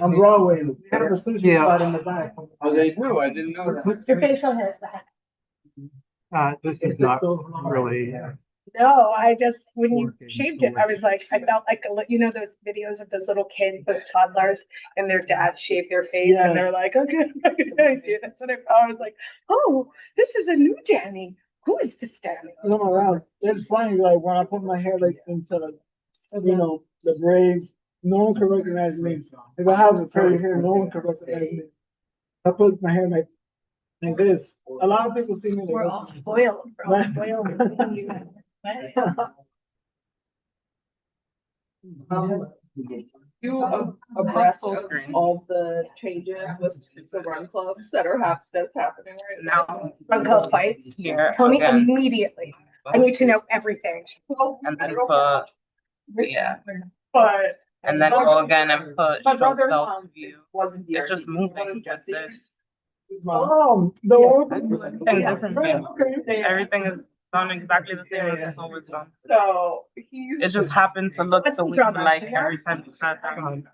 On Broadway, we have a sushi spot in the back. Oh, they do? I didn't know that. Your facial hair is back. This is not really. No, I just, when you Working shaved it, I was like, I felt like, you know, those videos of those little kids, those toddlers, and their dads shave their face Yeah. and they're like, okay, that's what I felt. I was like, oh, this is a new Danny. Who is this Danny? No, around. It's funny, like when I put my hair like into the, you know, the braids, no one can recognize me. If I have a curly hair, no one can recognize me. I put my hair like this. A lot of people see me like We're this. all spoiled, bro. Spoiled. You abreast of all the changes with the run clubs that are that's happening right now. Run club fights. Here, Tell me again, immediately. I need to know everything. and then put, yeah, But. and then go again and put My brother self-view. wasn't here. It's just moving, just this. The old. Everything different, yeah. Okay. Everything is done exactly the same as it's always done. So he's. It just happens to look What's the the way drama? like every time you sat down.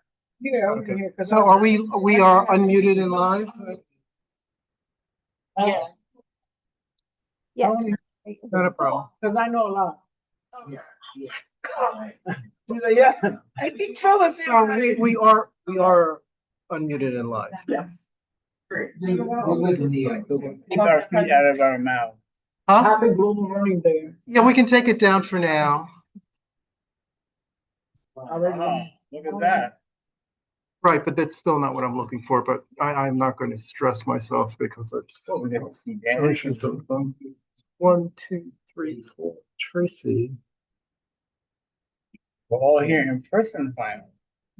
Yeah, we can hear. So are we are unmuted and live? Yeah. Yes. Not a problem. Cause I know a lot. God, She's like, yeah. I think tell us. So we are unmuted and live. Yes. Keep our feet out of our mouth. Huh? Happy Global Running Day. Yeah, we can take it down for now. Oh, look at that. Right, but that's still not what I'm looking for, but I'm not going to stress myself because it's. Oh, we didn't see that. 1, 2, 3, 4. Tracy. We're all here in person finally.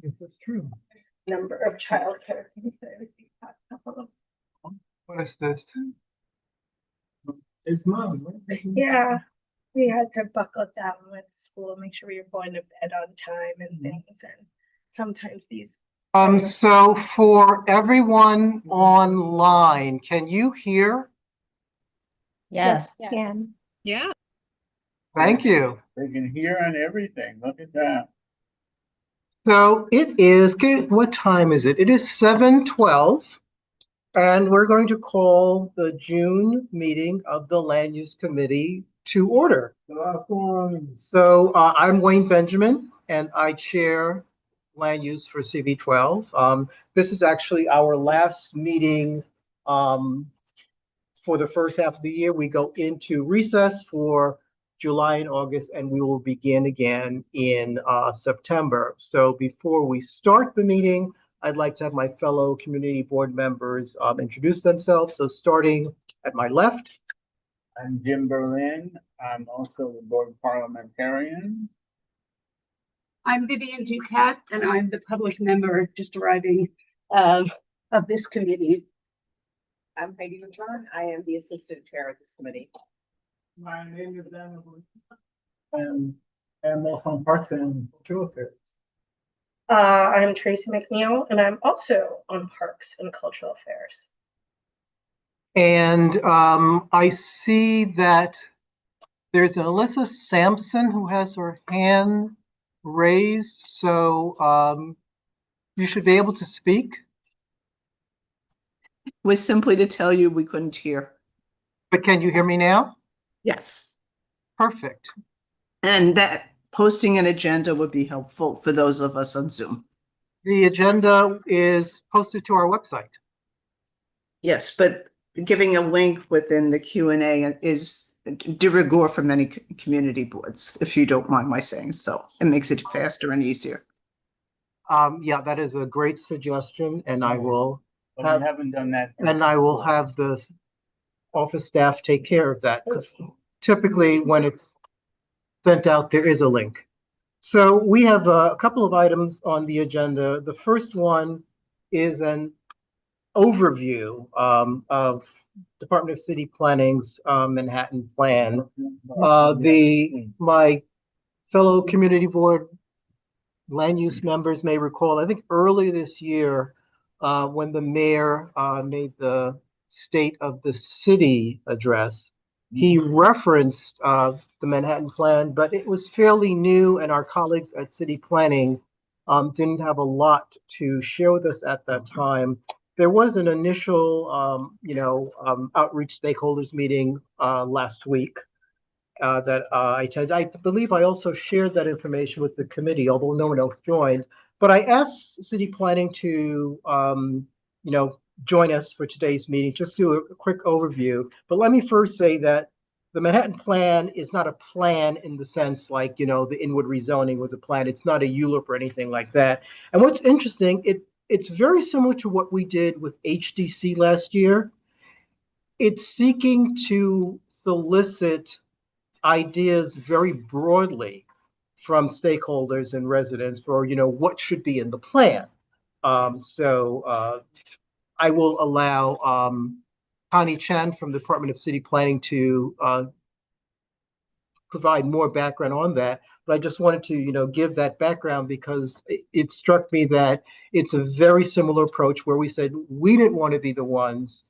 This is true. Number of childcare. What is this? It's mine. Right? Yeah, we had to buckle down with school, make sure we were going to bed on time and things, and sometimes these. So for everyone online, can you hear? Yes. Yeah. Thank you. They can hear on everything. Look at that. So it is, what time is it? It is 7:12. And we're going to call the June meeting of the Land Use Committee to order. The last one. So I'm Wayne Benjamin and I chair Land Use for CV12. This is actually our last meeting for the first half of the year. We go into recess for July and August, and we will begin again in September. So before we start the meeting, I'd like to have my fellow community board members introduce themselves. So starting at my left. I'm Jim Berlin. I'm also the board parliamentarian. I'm Vivian Ducat, and I'm the public member just arriving of this committee. I'm Heidi Matron. I am the assistant chair of this committee. My name is Daniel. And I'm also on Parks and Cultural Affairs. I'm Tracy McNeil, and I'm also on Parks and Cultural Affairs. And I see that there's an Alyssa Sampson who has her hand raised. So you should be able to speak. Was simply to tell you we couldn't hear. But can you hear me now? Yes. Perfect. And that posting an agenda would be helpful for those of us on Zoom. The agenda is posted to our website. Yes, but giving a link within the Q&A is de rigueur for many community boards, if you don't mind my saying so. It makes it faster and easier. Yeah, that is a great suggestion, and I will But we haven't done that. have the office staff take care of that, because typically when it's sent out, there is a link. So we have a couple of items on the agenda. The first one is an overview of Department of City Planning's Manhattan Plan. My fellow community board land use members may recall, I think earlier this year, when the mayor made the State of the City address, he referenced the Manhattan Plan, but it was fairly new, and our colleagues at City Planning didn't have a lot to share with us at that time. There was an initial, outreach stakeholders meeting last week that I attended. I believe I also shared that information with the committee, although no one else joined. But I asked city planning to, join us for today's meeting, just do a quick overview. But let me first say that the Manhattan Plan is not a plan in the sense like, the Inwood rezoning was a plan. It's not a ULURP or anything like that. And what's interesting, it's very similar to what we did with HDC last year. It's seeking to solicit ideas very broadly from stakeholders and residents for, what should be in the plan. So I will allow Connie Chan from the Department of City Planning to provide more background on that. But I just wanted to, give that background because it struck me that it's a very similar approach where we said we didn't want to be the ones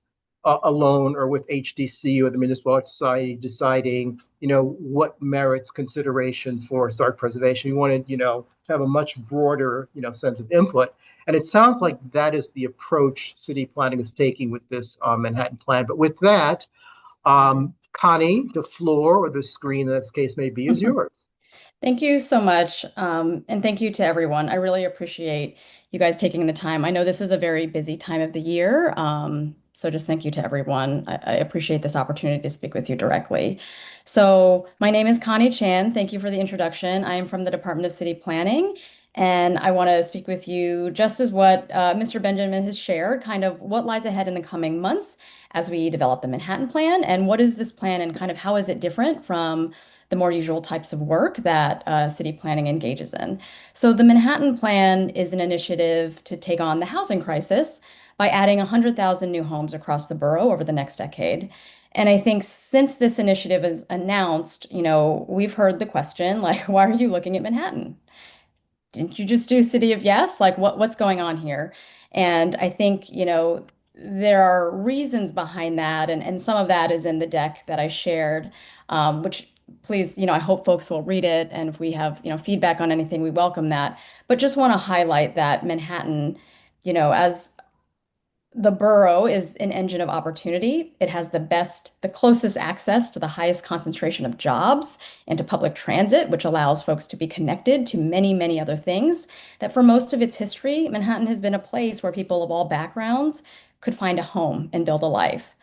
alone or with HDC or the Municipal Art Society deciding, what merits consideration for historic preservation. We wanted, to have a much broader, sense of input. And it sounds like that is the approach city planning is taking with this Manhattan Plan. But with that, Connie, the floor or the screen, in this case may be, is yours. Thank you so much. And thank you to everyone. I really appreciate you guys taking the time. I know this is a very busy time of the year. So just thank you to everyone. I appreciate this opportunity to speak with you directly. So my name is Connie Chan. Thank you for the introduction. I am from the Department of City Planning, and I want to speak with you just as what Mr. Benjamin has shared, kind of what lies ahead in the coming months as we develop the Manhattan Plan, and what is this plan and kind of how is it different from the more usual types of work that city planning engages in. So the Manhattan Plan is an initiative to take on the housing crisis by adding 100,000 new homes across the borough over the next decade. And I think since this initiative is announced, we've heard the question, like, why are you looking at Manhattan? Didn't you just do City of Yes? Like, what's going on here? And I think, there are reasons behind that, and some of that is in the deck that I shared, which please, I hope folks will read it, and if we have, feedback on anything, we welcome that. But just want to highlight that Manhattan, as the borough is an engine of opportunity. It has the closest access to the highest concentration of jobs and to public transit, which allows folks to be connected to many, many other things. That for most of its history, Manhattan has been a place where people of all backgrounds could find a home and build a life.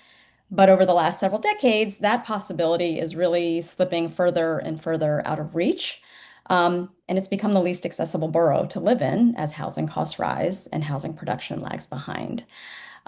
But over the last several decades, that possibility is really slipping further and further out of reach. And it's become the least accessible borough to live in as housing costs rise and housing production lags behind.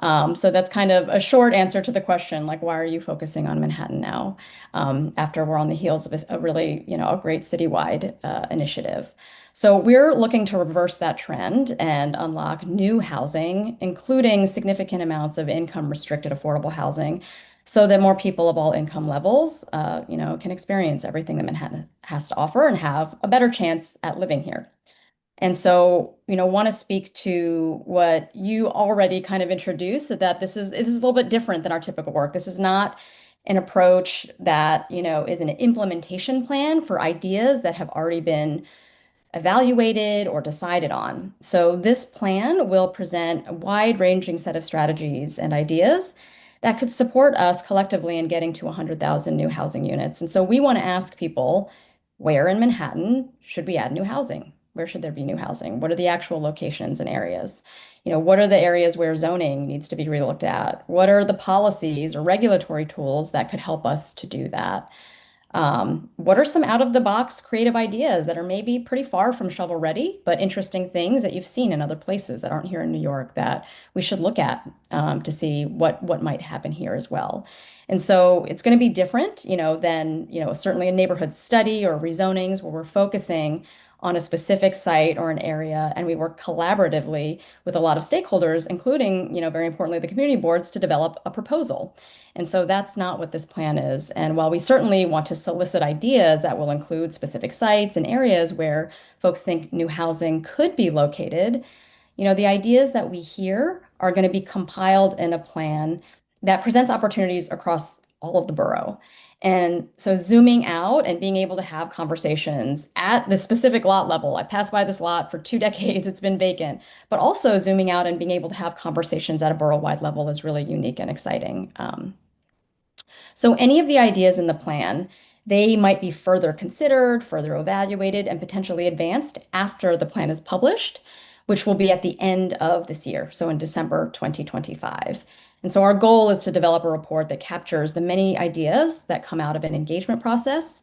So that's kind of a short answer to the question, like, why are you focusing on Manhattan now, after we're on the heels of a really, a great citywide initiative. So we're looking to reverse that trend and unlock new housing, including significant amounts of income restricted affordable housing, so that more people of all income levels, can experience everything that Manhattan has to offer and have a better chance at living here. And so, want to speak to what you already kind of introduced, that this is a little bit different than our typical work. This is not an approach that, is an implementation plan for ideas that have already been evaluated or decided on. So this plan will present a wide-ranging set of strategies and ideas that could support us collectively in getting to 100,000 new housing units. And so we want to ask people, where in Manhattan should we add new housing? Where should there be new housing? What are the actual locations and areas? What are the areas where zoning needs to be relooked at? What are the policies or regulatory tools that could help us to do that? What are some out-of-the-box creative ideas that are maybe pretty far from shovel-ready, but interesting things that you've seen in other places that aren't here in New York that we should look at, to see what might happen here as well? And so it's going to be different, than, certainly a neighborhood study or rezonings where we're focusing on a specific site or an area, and we work collaboratively with a lot of stakeholders, including, very importantly, the community boards, to develop a proposal. And so that's not what this plan is. And while we certainly want to solicit ideas that will include specific sites and areas where folks think new housing could be located, the ideas that we hear are going to be compiled in a plan that presents opportunities across all of the borough. And so zooming out and being able to have conversations at the specific lot level. I passed by this lot for 2 decades, it's been vacant, but also zooming out and being able to have conversations at a borough-wide level is really unique and exciting. So any of the ideas in the plan, they might be further considered, further evaluated, and potentially advanced after the plan is published, which will be at the end of this year, so in December 2025. And so our goal is to develop a report that captures the many ideas that come out of an engagement process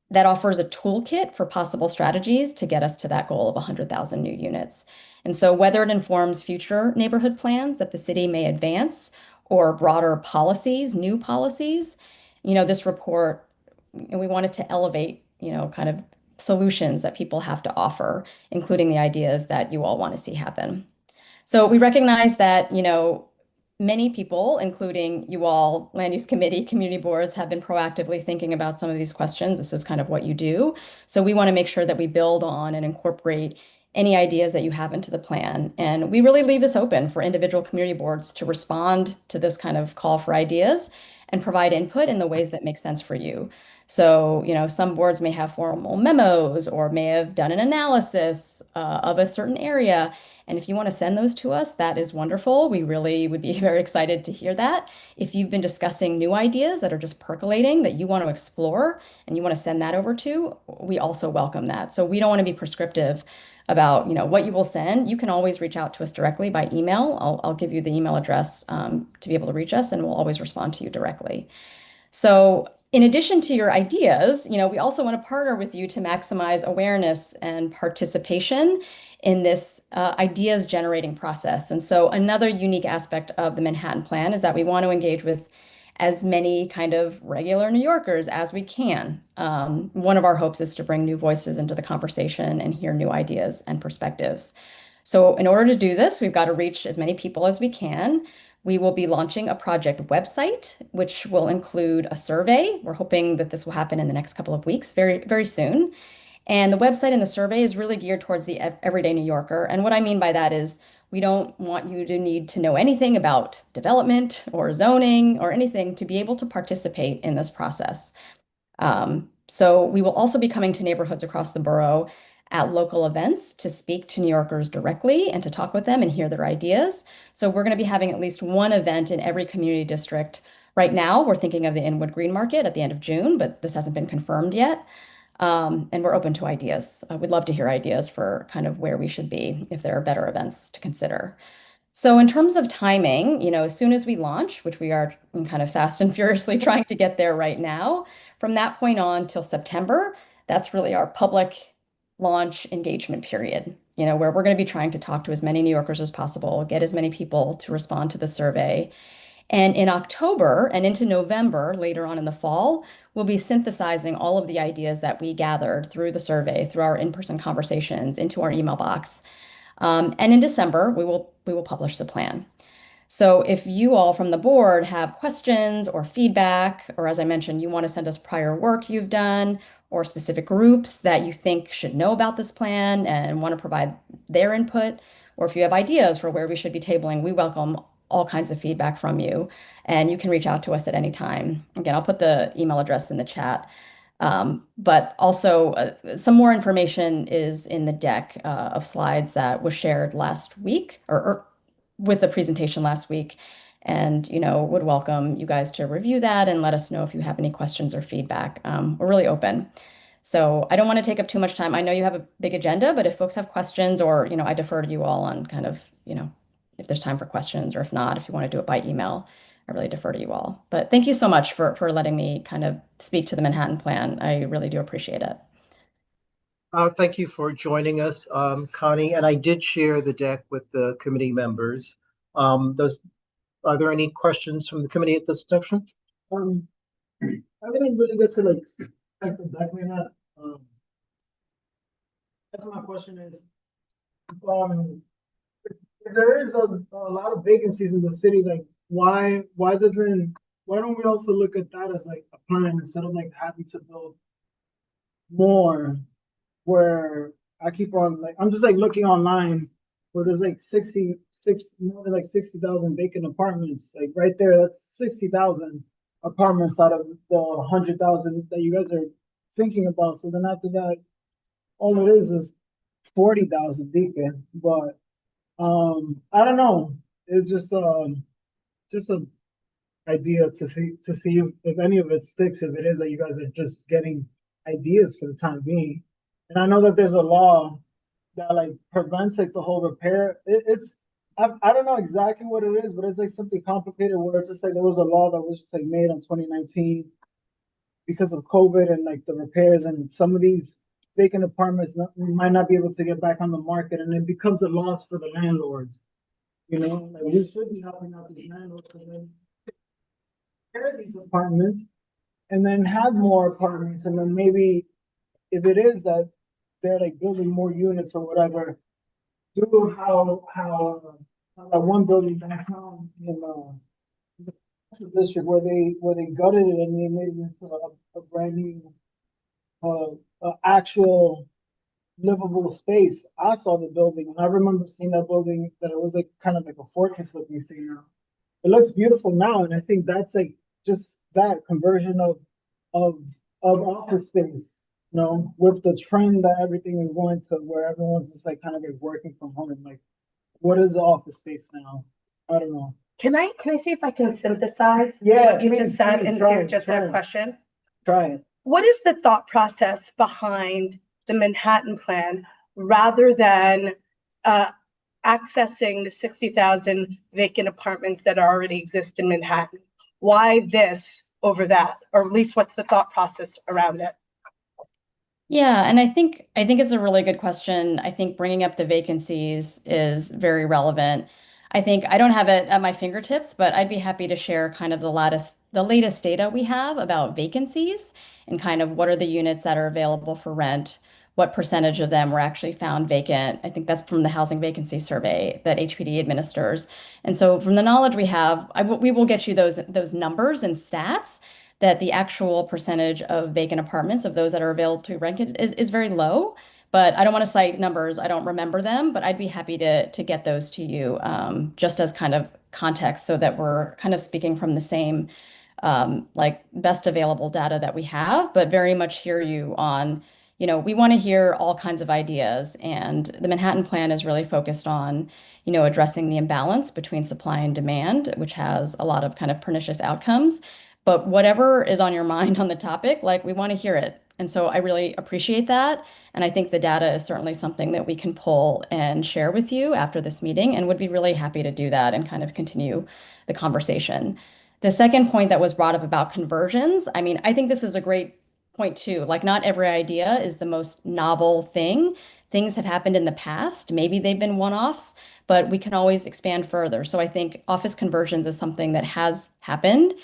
that offers a toolkit for possible strategies to get us to that goal of 100,000 new units. And so whether it informs future neighborhood plans that the city may advance or broader policies, new policies, this report, we wanted to elevate, kind of solutions that people have to offer, including the ideas that you all want to see happen. So we recognize that, many people, including you all, land use committee, community boards, have been proactively thinking about some of these questions. This is kind of what you do. So we want to make sure that we build on and incorporate any ideas that you have into the plan. And we really leave this open for individual community boards to respond to this kind of call for ideas and provide input in the ways that make sense for you. So, some boards may have formal memos or may have done an analysis of a certain area. And if you want to send those to us, that is wonderful. We really would be very excited to hear that. If you've been discussing new ideas that are just percolating that you want to explore and you want to send that over to, we also welcome that. So we don't want to be prescriptive about, what you will send. You can always reach out to us directly by email. I'll give you the email address to be able to reach us, and we'll always respond to you directly. So in addition to your ideas, we also want to partner with you to maximize awareness and participation in this ideas generating process. And so another unique aspect of the Manhattan Plan is that we want to engage with as many kind of regular New Yorkers as we can. One of our hopes is to bring new voices into the conversation and hear new ideas and perspectives. So in order to do this, we've got to reach as many people as we can. We will be launching a project website, which will include a survey. We're hoping that this will happen in the next couple of weeks, very, very soon. And the website and the survey is really geared towards the everyday New Yorker. And what I mean by that is we don't want you to need to know anything about development or zoning or anything to be able to participate in this process. So we will also be coming to neighborhoods across the borough at local events to speak to New Yorkers directly and to talk with them and hear their ideas. So we're going to be having at least one event in every community district. Right now, we're thinking of the Inwood Green Market at the end of June, but this hasn't been confirmed yet. And we're open to ideas. We'd love to hear ideas for kind of where we should be if there are better events to consider. So in terms of timing, as soon as we launch, which we are kind of fast and furiously trying to get there right now, from that point on till September, that's really our public launch engagement period, where we're going to be trying to talk to as many New Yorkers as possible, get as many people to respond to the survey. And in October and into November, later on in the fall, we'll be synthesizing all of the ideas that we gathered through the survey, through our in-person conversations, into our email box. And in December, we will publish the plan. So if you all from the board have questions or feedback, or as I mentioned, you want to send us prior work you've done, or specific groups that you think should know about this plan and want to provide their input, or if you have ideas for where we should be tabling, we welcome all kinds of feedback from you, and you can reach out to us at any time. Again, I'll put the email address in the chat. But also some more information is in the deck of slides that was shared last week or with the presentation last week, and would welcome you guys to review that and let us know if you have any questions or feedback. We're really open. So I don't want to take up too much time. I know you have a big agenda, but if folks have questions or, I defer to you all on kind of, if there's time for questions, or if not, if you want to do it by email, I really defer to you all. But thank you so much for letting me kind of speak to the Manhattan Plan. I really do appreciate it. Thank you for joining us, Connie. And I did share the deck with the committee members. Are there any questions from the committee at this section? I didn't really get to type exactly that. That's my question is, if there is a lot of vacancies in the city, why don't we also look at that as a plan instead of having to build more? Where I keep on I'm just looking online where there's more than 60,000 vacant apartments. Right there, that's 60,000 apartments out of the 100,000 that you guys are thinking about. So then after that, all it is 40,000 deacon. But I don't know. It's just a idea to see if any of it sticks. If it is that you guys are just getting ideas for the time being, and I know that there's a law that like prevents like the whole repair. I don't know exactly what it is, but it's like something complicated where it's just like there was a law that was just like made in 2019 because of COVID and like the repairs, and some of these vacant apartments might not be able to get back on the market, and it becomes a loss for the landlords. You know, like we should be helping out these landlords and then repair these apartments and then have more apartments, and then maybe if it is that they're like building more units or whatever, do how that one building downtown in the district where they gutted it and they made it into a brand new actual livable space. I saw the building and I remember seeing that building that it was like kind of like a fortress looking thing now. It looks beautiful now, and I think that's like just that conversion of office space, you know, with the trend that everything is going to where everyone's just like kind of like working from home. Like, what is the office space now? I don't know. Can I see if I can synthesize? Yeah, What you please, just said please, in try here, it, just try a it. question. Try it. What is the thought process behind the Manhattan Plan rather than accessing the 60,000 vacant apartments that already exist in Manhattan? Why this over that? Or at least what's the thought process around it? Yeah, and I think it's a really good question. I think bringing up the vacancies is very relevant. I think I don't have it at my fingertips, but I'd be happy to share kind of the latest data we have about vacancies and kind of what are the units that are available for rent, what percentage of them were actually found vacant. I think that's from the housing vacancy survey that HPD administers. And so from the knowledge we have, we will get you those numbers and stats that the actual percentage of vacant apartments of those that are available to be rented is very low. But I don't want to cite numbers. I don't remember them, but I'd be happy to get those to you just as kind of context so that we're kind of speaking from the same like best available data that we have, but very much hear you on, we want to hear all kinds of ideas. And the Manhattan Plan is really focused on, addressing the imbalance between supply and demand, which has a lot of kind of pernicious outcomes. But whatever is on your mind on the topic, like we want to hear it. And so I really appreciate that. And I think the data is certainly something that we can pull and share with you after this meeting and would be really happy to do that and kind of continue the conversation. The second point that was brought up about conversions, I mean, I think this is a great point too. Like, not every idea is the most novel thing. Things have happened in the past. Maybe they've been one-offs, but we can always expand further. So I think office conversions is something that has happened.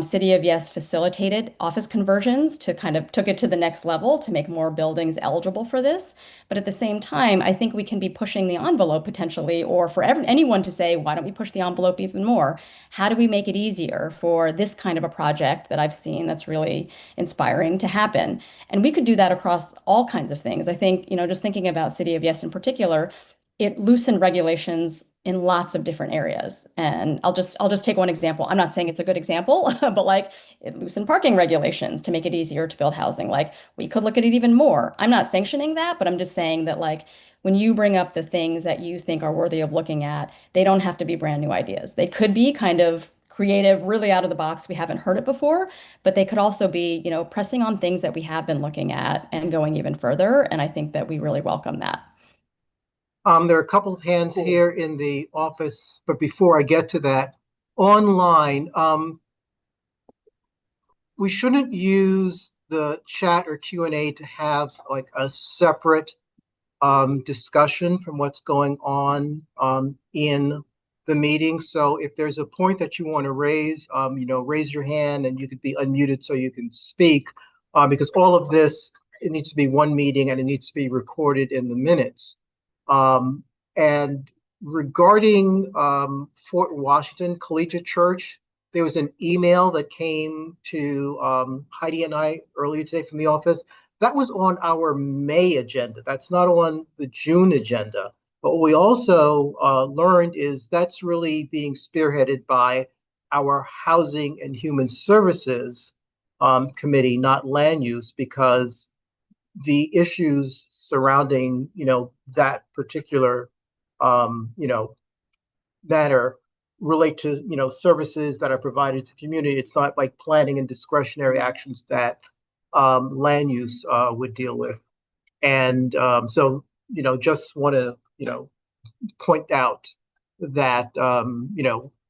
City of Yes facilitated office conversions to kind of took it to the next level to make more buildings eligible for this. But at the same time, I think we can be pushing the envelope potentially, or for anyone to say, why don't we push the envelope even more? How do we make it easier for this kind of a project that I've seen that's really inspiring to happen? And we could do that across all kinds of things. I think, just thinking about City of Yes in particular, it loosened regulations in lots of different areas. And I'll just take one example. I'm not saying it's a good example, but like it loosened parking regulations to make it easier to build housing. Like we could look at it even more. I'm not sanctioning that, but I'm just saying that like when you bring up the things that you think are worthy of looking at, they don't have to be brand new ideas. They could be kind of creative, really out of the box. We haven't heard it before, but they could also be, pressing on things that we have been looking at and going even further. And I think that we really welcome that. There are a couple of hands here in the office, but before I get to that, online, we shouldn't use the chat or Q&A to have like a separate discussion from what's going on in the meeting. So if there's a point that you want to raise, raise your hand and you could be unmuted so you can speak, because all of this, it needs to be one meeting and it needs to be recorded in the minutes. And regarding Fort Washington Collegiate Church, there was an email that came to Heidi and I earlier today from the office. That was on our May agenda. That's not on the June agenda. But what we also learned is that's really being spearheaded by our Housing and Human Services committee, not land use, because the issues surrounding, that particular, matter relate to, services that are provided to the community. It's not like planning and discretionary actions that land use would deal with. And so, just want to, point out that,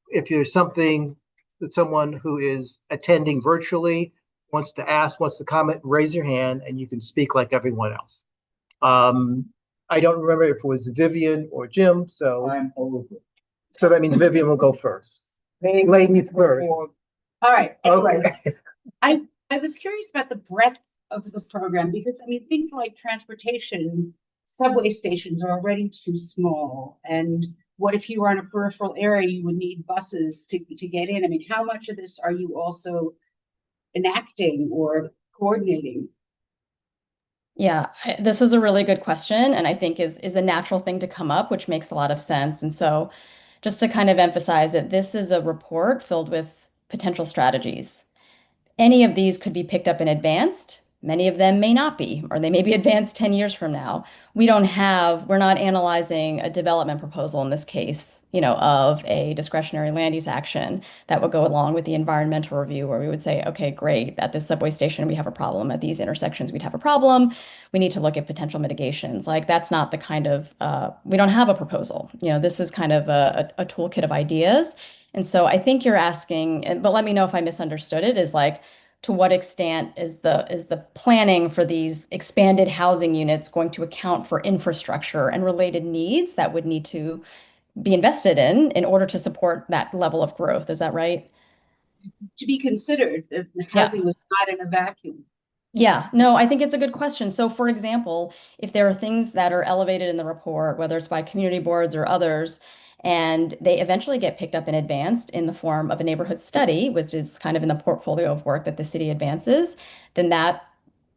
if there's something that someone who is attending virtually wants to ask, wants to comment, raise your hand and you can speak like everyone else. I don't remember if it was Vivian or Jim, so I'm over. so that means Vivian will go first. Ladies first. All right, anyway, Okay. I was curious about the breadth of the program, because I mean, things like transportation, subway stations are already too small. And what if you were in a peripheral area, you would need buses to get in? I mean, how much of this are you also enacting or coordinating? Yeah, this is a really good question, and I think is a natural thing to come up, which makes a lot of sense. And so, just to kind of emphasize that this is a report filled with potential strategies. Any of these could be picked up and advanced. Many of them may not be, or they may be advanced 10 years from now. We're not analyzing a development proposal in this case, of a discretionary land use action that would go along with the environmental review, where we would say, okay, great, at this subway station, we have a problem. At these intersections, we'd have a problem. We need to look at potential mitigations. Like, that's not the kind of, we don't have a proposal. This is kind of a toolkit of ideas. And so I think you're asking, but let me know if I misunderstood it, is like, to what extent is the planning for these expanded housing units going to account for infrastructure and related needs that would need to be invested in order to support that level of growth? Is that right? To be considered, if housing was not in a vacuum. Yeah, no, I think it's a good question. So, for example, if there are things that are elevated in the report, whether it's by community boards or others, and they eventually get picked up and advanced in the form of a neighborhood study, which is kind of in the portfolio of work that the city advances, then that,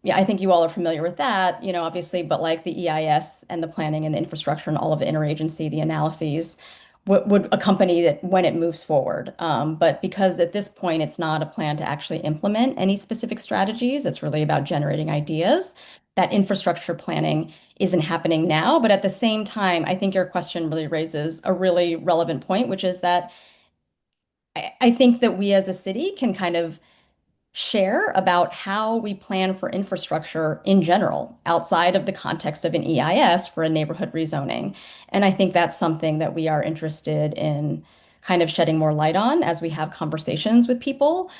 yeah, I think you all are familiar with that, obviously, but like the EIS and the planning and the infrastructure and all of the interagency, the analyses would accompany it when it moves forward. But because at this point, it's not a plan to actually implement any specific strategies, it's really about generating ideas. That infrastructure planning isn't happening now. But at the same time, I think your question really raises a really relevant point, which is that I think that we as a city can kind of share about how we plan for infrastructure in general outside of the context of an EIS for a neighborhood rezoning. And I think that's something that we are interested in kind of shedding more light on as we have conversations with people.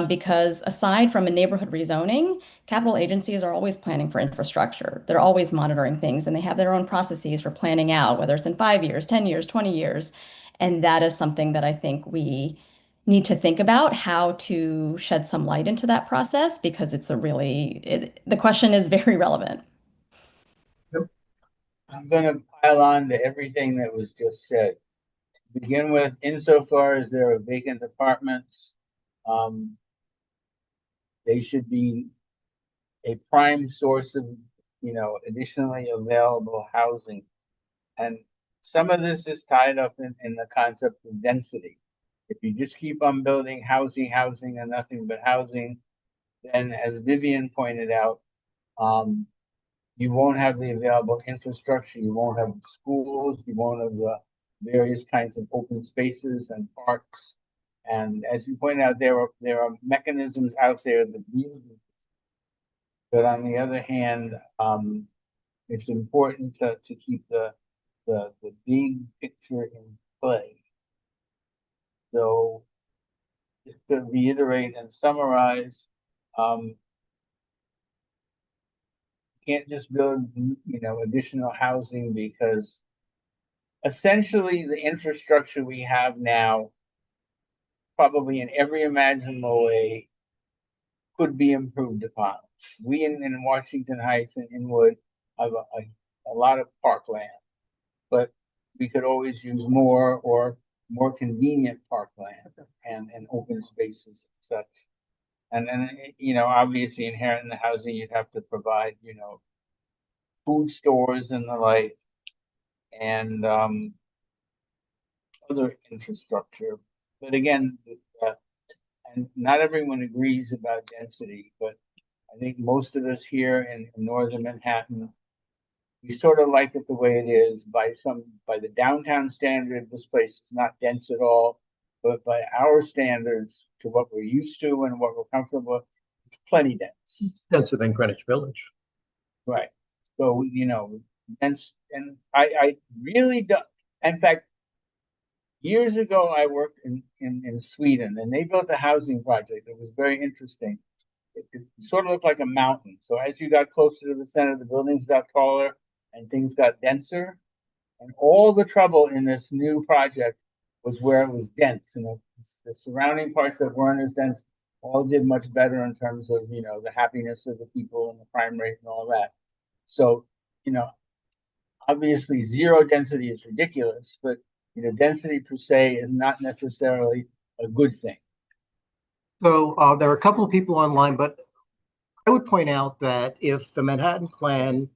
Because aside from a neighborhood rezoning, capital agencies are always planning for infrastructure. They're always monitoring things and they have their own processes for planning out, whether it's in 5 years, 10 years, 20 years. And that is something that I think we need to think about how to shed some light into that process, because the question is very relevant. I'm gonna pile on to everything that was just said. To begin with, insofar as there are vacant apartments, they should be a prime source of, additionally available housing. And some of this is tied up in the concept of density. If you just keep on building housing, and nothing but housing, then as Vivian pointed out, you won't have the available infrastructure, you won't have schools, you won't have various kinds of open spaces and parks. And as you pointed out, there are mechanisms out there that deal with. But on the other hand, it's important to keep the big picture in play. So just to reiterate and summarize, can't just build, additional housing, because essentially the infrastructure we have now, probably in every imaginable way, could be improved upon. We in Washington Heights and Inwood have a lot of parkland, but we could always use more or more convenient parkland and open spaces and such. And obviously inherent in the housing, you'd have to provide, food stores and the like, and other infrastructure. But again, and not everyone agrees about density, but I think most of us here in northern Manhattan, we sort of like it the way it is. By the downtown standard, this place is not dense at all, but by our standards, to what we're used to and what we're comfortable with, it's plenty dense. Denser than Greenwich Village. Right. So, dense, and I really do. In fact, years ago, I worked in Sweden, and they built a housing project. It was very interesting. It sort of looked like a mountain. So as you got closer to the center, the buildings got taller and things got denser. And all the trouble in this new project was where it was dense. And the surrounding parts that weren't as dense all did much better in terms of, the happiness of the people and the crime rate and all that. So, obviously zero density is ridiculous, but, density per se is not necessarily a good thing. So there are a couple of people online, but I would point out that if the Manhattan Plan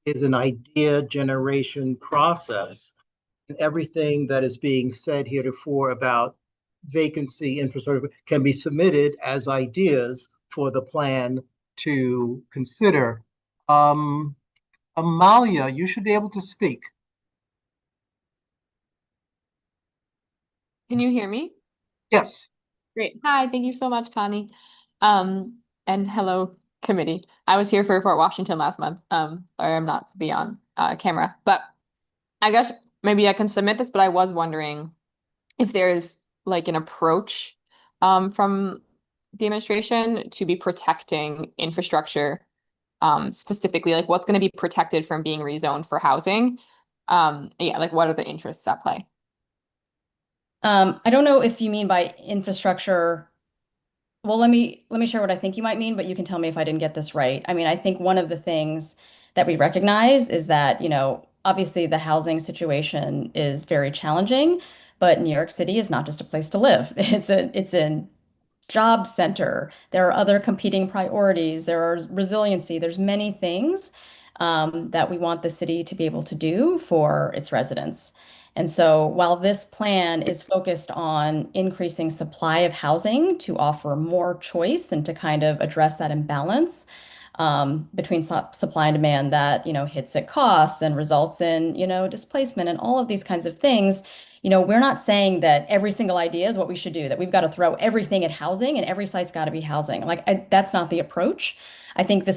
is an idea generation process, and everything that is being said heretofore about vacancy infrastructure can be submitted as ideas for the plan to consider. Amalia, you should be able to speak. Can you hear me? Yes. Great. Hi, thank you so much, Connie. And hello, committee. I was here for Fort Washington last month. Sorry, I'm not to be on camera, but I guess maybe I can submit this, but I was wondering if there's like an approach from the administration to be protecting infrastructure, specifically, like what's going to be protected from being rezoned for housing. Yeah, like what are the interests at play? I don't know if you mean by infrastructure. Well, let me share what I think you might mean, but you can tell me if I didn't get this right. I mean, I think one of the things that we recognize is that, obviously the housing situation is very challenging, but New York City is not just a place to live. It's a job center. There are other competing priorities. There is resiliency. There's many things that we want the city to be able to do for its residents. And so while this plan is focused on increasing supply of housing to offer more choice and to kind of address that imbalance between supply and demand that, hits at costs and results in, displacement and all of these kinds of things, we're not saying that every single idea is what we should do, that we've got to throw everything at housing and every site's got to be housing. That's not the approach. I think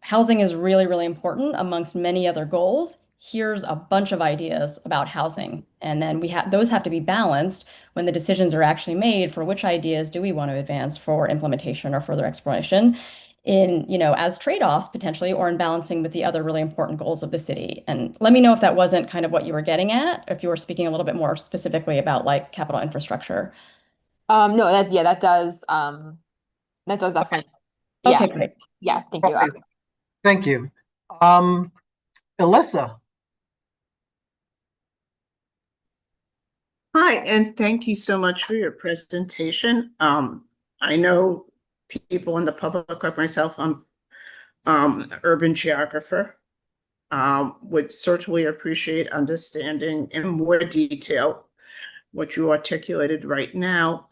housing is really, really important amongst many other goals. Here's a bunch of ideas about housing. And then those have to be balanced when the decisions are actually made for which ideas do we want to advance for implementation or further exploration in, as trade-offs potentially, or in balancing with the other really important goals of the city. And let me know if that wasn't kind of what you were getting at, if you were speaking a little bit more specifically about like capital infrastructure. No, that does definitely. Okay, Yeah. great. Yeah, thank you. Okay. Thank you. Alyssa. Hi, and thank you so much for your presentation. I know people in the public like myself, I'm an urban geographer, would certainly appreciate understanding in more detail what you articulated right now.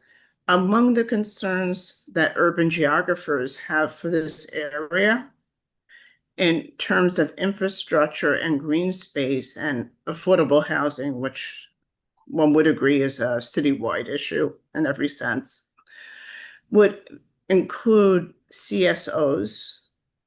Among the concerns that urban geographers have for this area in terms of infrastructure and green space and affordable housing, which one would agree is a citywide issue in every sense, would include CSOs.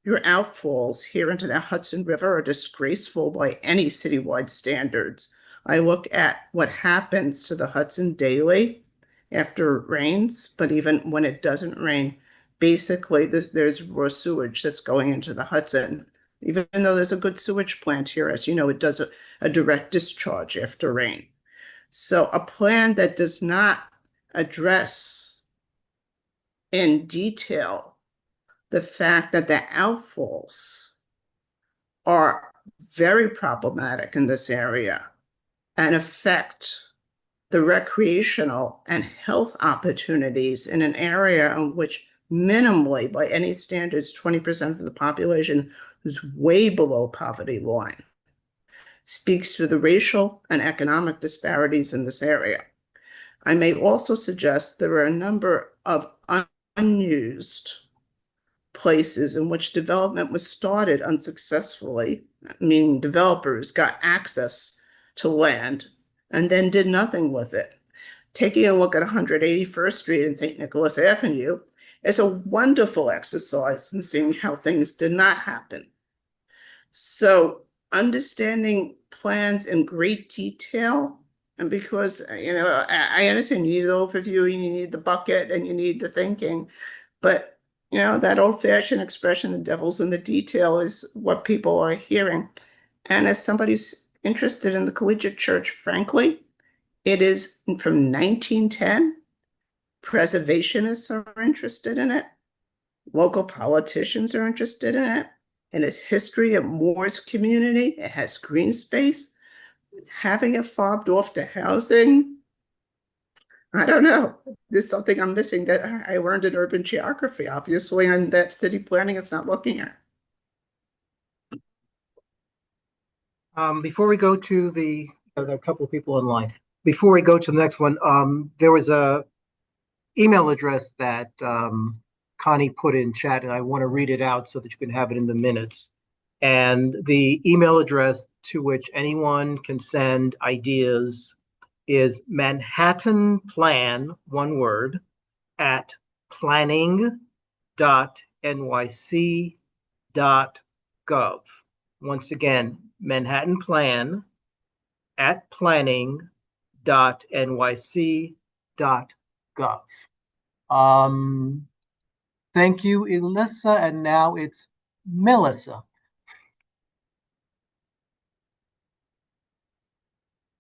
Your outfalls here into the Hudson River are disgraceful by any citywide standards. I look at what happens to the Hudson daily after it rains, but even when it doesn't rain, basically there's raw sewage that's going into the Hudson. Even though there's a good sewage plant here, as you know, it does a direct discharge after rain. So a plan that does not address in detail the fact that the outfalls are very problematic in this area and affect the recreational and health opportunities in an area in which minimally, by any standards, 20% of the population is way below poverty line, speaks to the racial and economic disparities in this area. I may also suggest there are a number of unused places in which development was started unsuccessfully, meaning developers got access to land and then did nothing with it. Taking a look at 181st Street and St. Nicholas Avenue is a wonderful exercise in seeing how things did not happen. So understanding plans in great detail, and because, I understand you need the overview, you need the bucket, and you need the thinking, but that old-fashioned expression, the devil's in the detail, is what people are hearing. And as somebody who's interested in the collegiate church, frankly, it is from 1910. Preservationists are interested in it. Local politicians are interested in it. In its history of Moore's community, it has green space. Having it fobbed off to housing, I don't know. There's something I'm missing that I learned in urban geography, obviously, and that city planning is not looking at. Before we go to there are a couple of people online. Before we go to the next one, there was a email address that Connie put in chat, and I want to read it out so that you can have it in the minutes. And the email address to which anyone can send ideas is manhattanplan, one word, at planning.nyc.gov. Once again, manhattanplan at planning.nyc.gov. Thank you, Elissa, and now it's Melissa.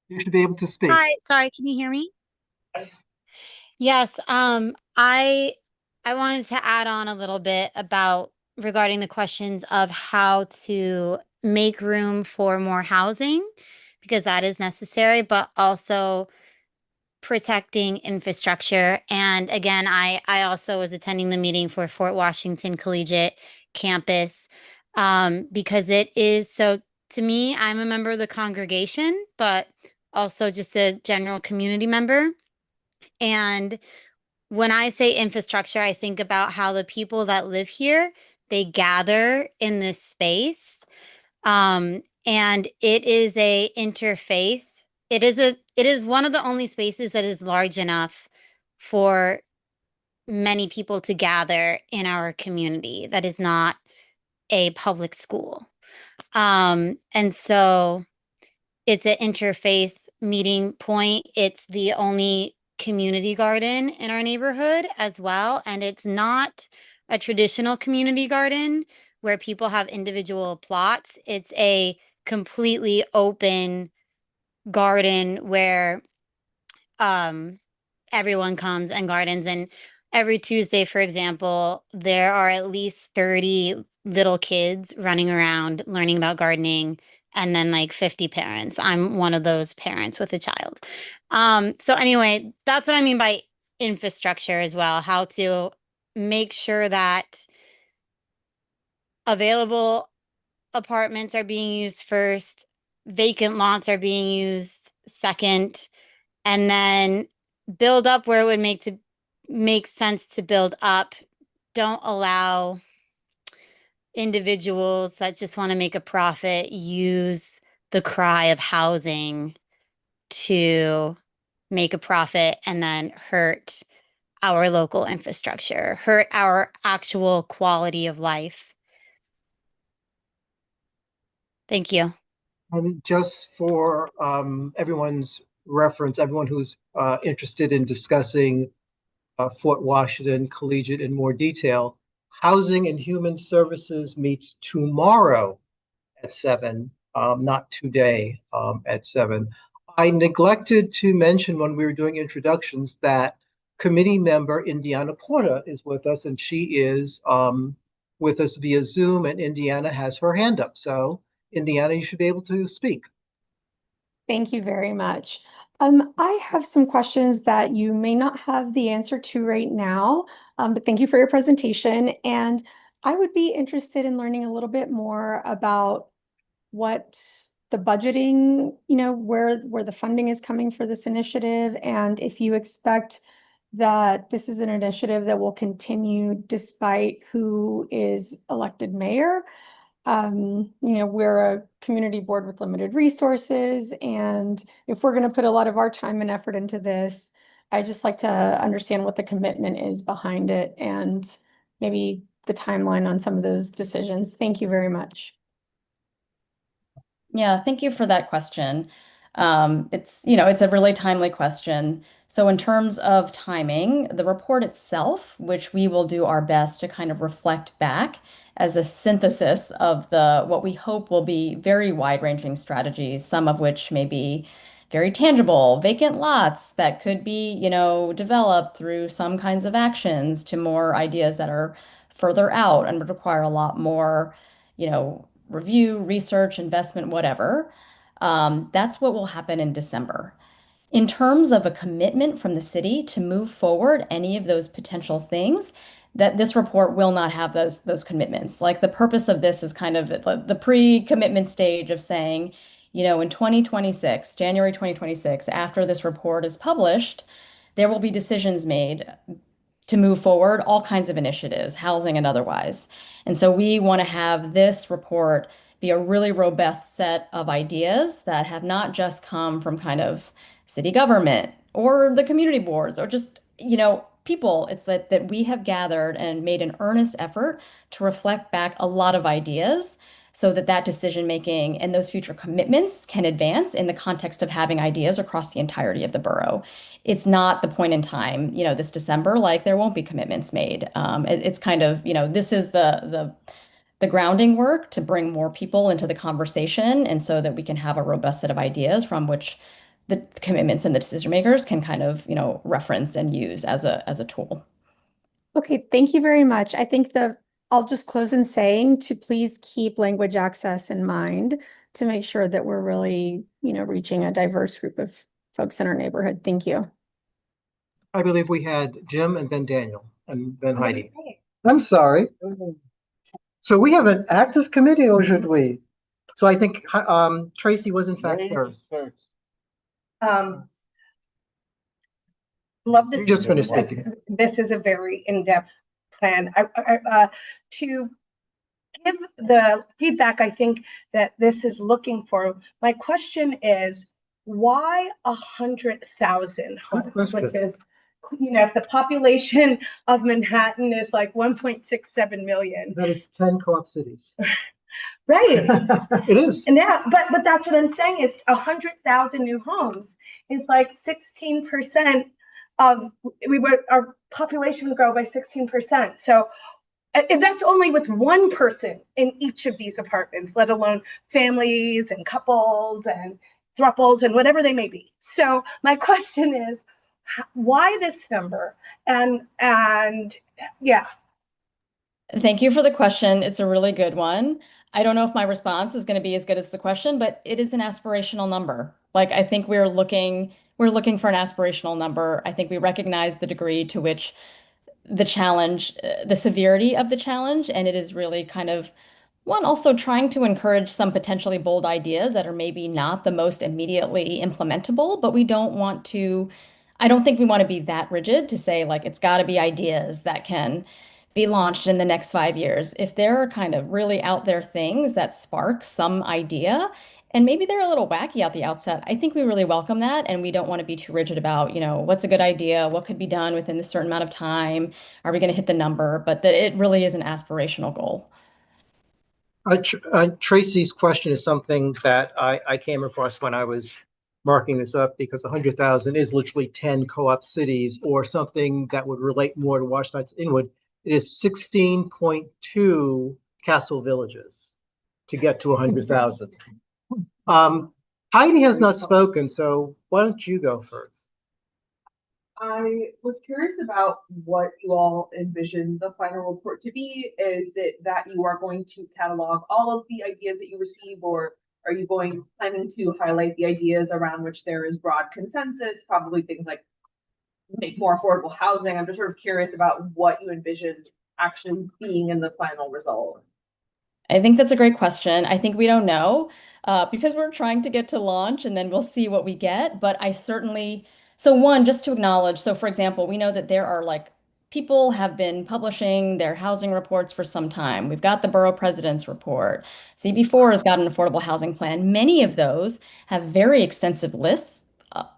You should be able to speak. Hi, sorry, can you hear me? Yes. Yes, I wanted to add on a little bit about regarding the questions of how to make room for more housing, because that is necessary, but also protecting infrastructure. And again, I also was attending the meeting for Fort Washington Collegiate Campus, because it is so, to me, I'm a member of the congregation, but also just a general community member. And when I say infrastructure, I think about how the people that live here, they gather in this space. And it is a interfaith. It is one of the only spaces that is large enough for many people to gather in our community that is not a public school. And so it's an interfaith meeting point. It's the only community garden in our neighborhood as well. And it's not a traditional community garden where people have individual plots. It's a completely open garden where everyone comes and gardens. And every Tuesday, for example, there are at least 30 little kids running around learning about gardening, and then like 50 parents. I'm one of those parents with a child. So anyway, that's what I mean by infrastructure as well, how to make sure that available apartments are being used first, vacant lots are being used second, and then build up where it would make sense to build up. Don't allow individuals that just want to make a profit use the cry of housing to make a profit and then hurt our local infrastructure, hurt our actual quality of life. Thank you. And just for everyone's reference, everyone who's interested in discussing Fort Washington Collegiate in more detail, Housing and Human Services meets tomorrow at 7, not today at 7. I neglected to mention when we were doing introductions that committee member Indiana Porter is with us, and she is with us via Zoom, and Indiana has her hand up. So Indiana, you should be able to speak. Thank you very much. I have some questions that you may not have the answer to right now, but thank you for your presentation. And I would be interested in learning a little bit more about what the budgeting, you know, where the funding is coming for this initiative, and if you expect that this is an initiative that will continue despite who is elected mayor. You know, we're a community board with limited resources, and if we're going to put a lot of our time and effort into this, I just like to understand what the commitment is behind it and maybe the timeline on some of those decisions. Thank you very much. Yeah, thank you for that question. It's a really timely question. So in terms of timing, the report itself, which we will do our best to kind of reflect back as a synthesis of what we hope will be very wide-ranging strategies, some of which may be very tangible, vacant lots that could be, developed through some kinds of actions, to more ideas that are further out and would require a lot more, review, research, investment, whatever. That's what will happen in December. In terms of a commitment from the city to move forward any of those potential things, that this report will not have those commitments. Like, the purpose of this is kind of the pre-commitment stage of saying, in 2026, January 2026, after this report is published, there will be decisions made to move forward all kinds of initiatives, housing and otherwise. And so we want to have this report be a really robust set of ideas that have not just come from kind of city government or the community boards or just, people. It's that we have gathered and made an earnest effort to reflect back a lot of ideas so that decision making and those future commitments can advance in the context of having ideas across the entirety of the borough. It's not the point in time, this December, like there won't be commitments made. It's kind of, this is the grounding work to bring more people into the conversation, and so that we can have a robust set of ideas from which the commitments and the decision makers can kind of, reference and use as a tool. Okay, thank you very much. I think I'll just close in saying to please keep language access in mind to make sure that we're really, reaching a diverse group of folks in our neighborhood. Thank you. I believe we had Jim and then Daniel and then Heidi. I'm sorry. So we have an active committee, or should we? So I think Tracy was in fact third. Love this. You just finished speaking. This is a very in-depth plan. To give the feedback I think that this is looking for, my question is, why 100,000 homes? Which is, if the population of Manhattan is like 1.67 million. That is 10 co-op cities. Right. It is. And but that's what I'm saying is 100,000 new homes is like 16% of our population would grow by 16%. So that's only with one person in each of these apartments, let alone families and couples and thruples and whatever they may be. So my question is, why this number? And yeah. Thank you for the question. It's a really good one. I don't know if my response is going to be as good as the question, but it is an aspirational number. Like, I think we're looking for an aspirational number. I think we recognize the degree to which the challenge, the severity of the challenge, and it is really kind of also trying to encourage some potentially bold ideas that are maybe not the most immediately implementable, but I don't think we want to be that rigid to say, like, it's got to be ideas that can be launched in the next 5 years. If there are kind of really out there things that spark some idea, and maybe they're a little wacky at the outset, I think we really welcome that. And we don't want to be too rigid about, what's a good idea? What could be done within a certain amount of time? Are we going to hit the number? But that it really is an aspirational goal. Tracy's question is something that I came across when I was marking this up, because 100,000 is literally 10 co-op cities, or something that would relate more to Washington Heights Inwood. It is 16.2 Castle Villages to get to 100,000. Heidi has not spoken, so why don't you go first? I was curious about what you all envision the final report to be. Is it that you are going to catalog all of the ideas that you receive, or are you planning to highlight the ideas around which there is broad consensus, probably things like make more affordable housing? I'm just sort of curious about what you envision actually being in the final result. I think that's a great question. I think we don't know because we're trying to get to launch and then we'll see what we get. But I certainly, so one, just to acknowledge, so for example, we know that there are like people have been publishing their housing reports for some time. We've got the Borough President's Report. CB4 has got an affordable housing plan. Many of those have very extensive lists,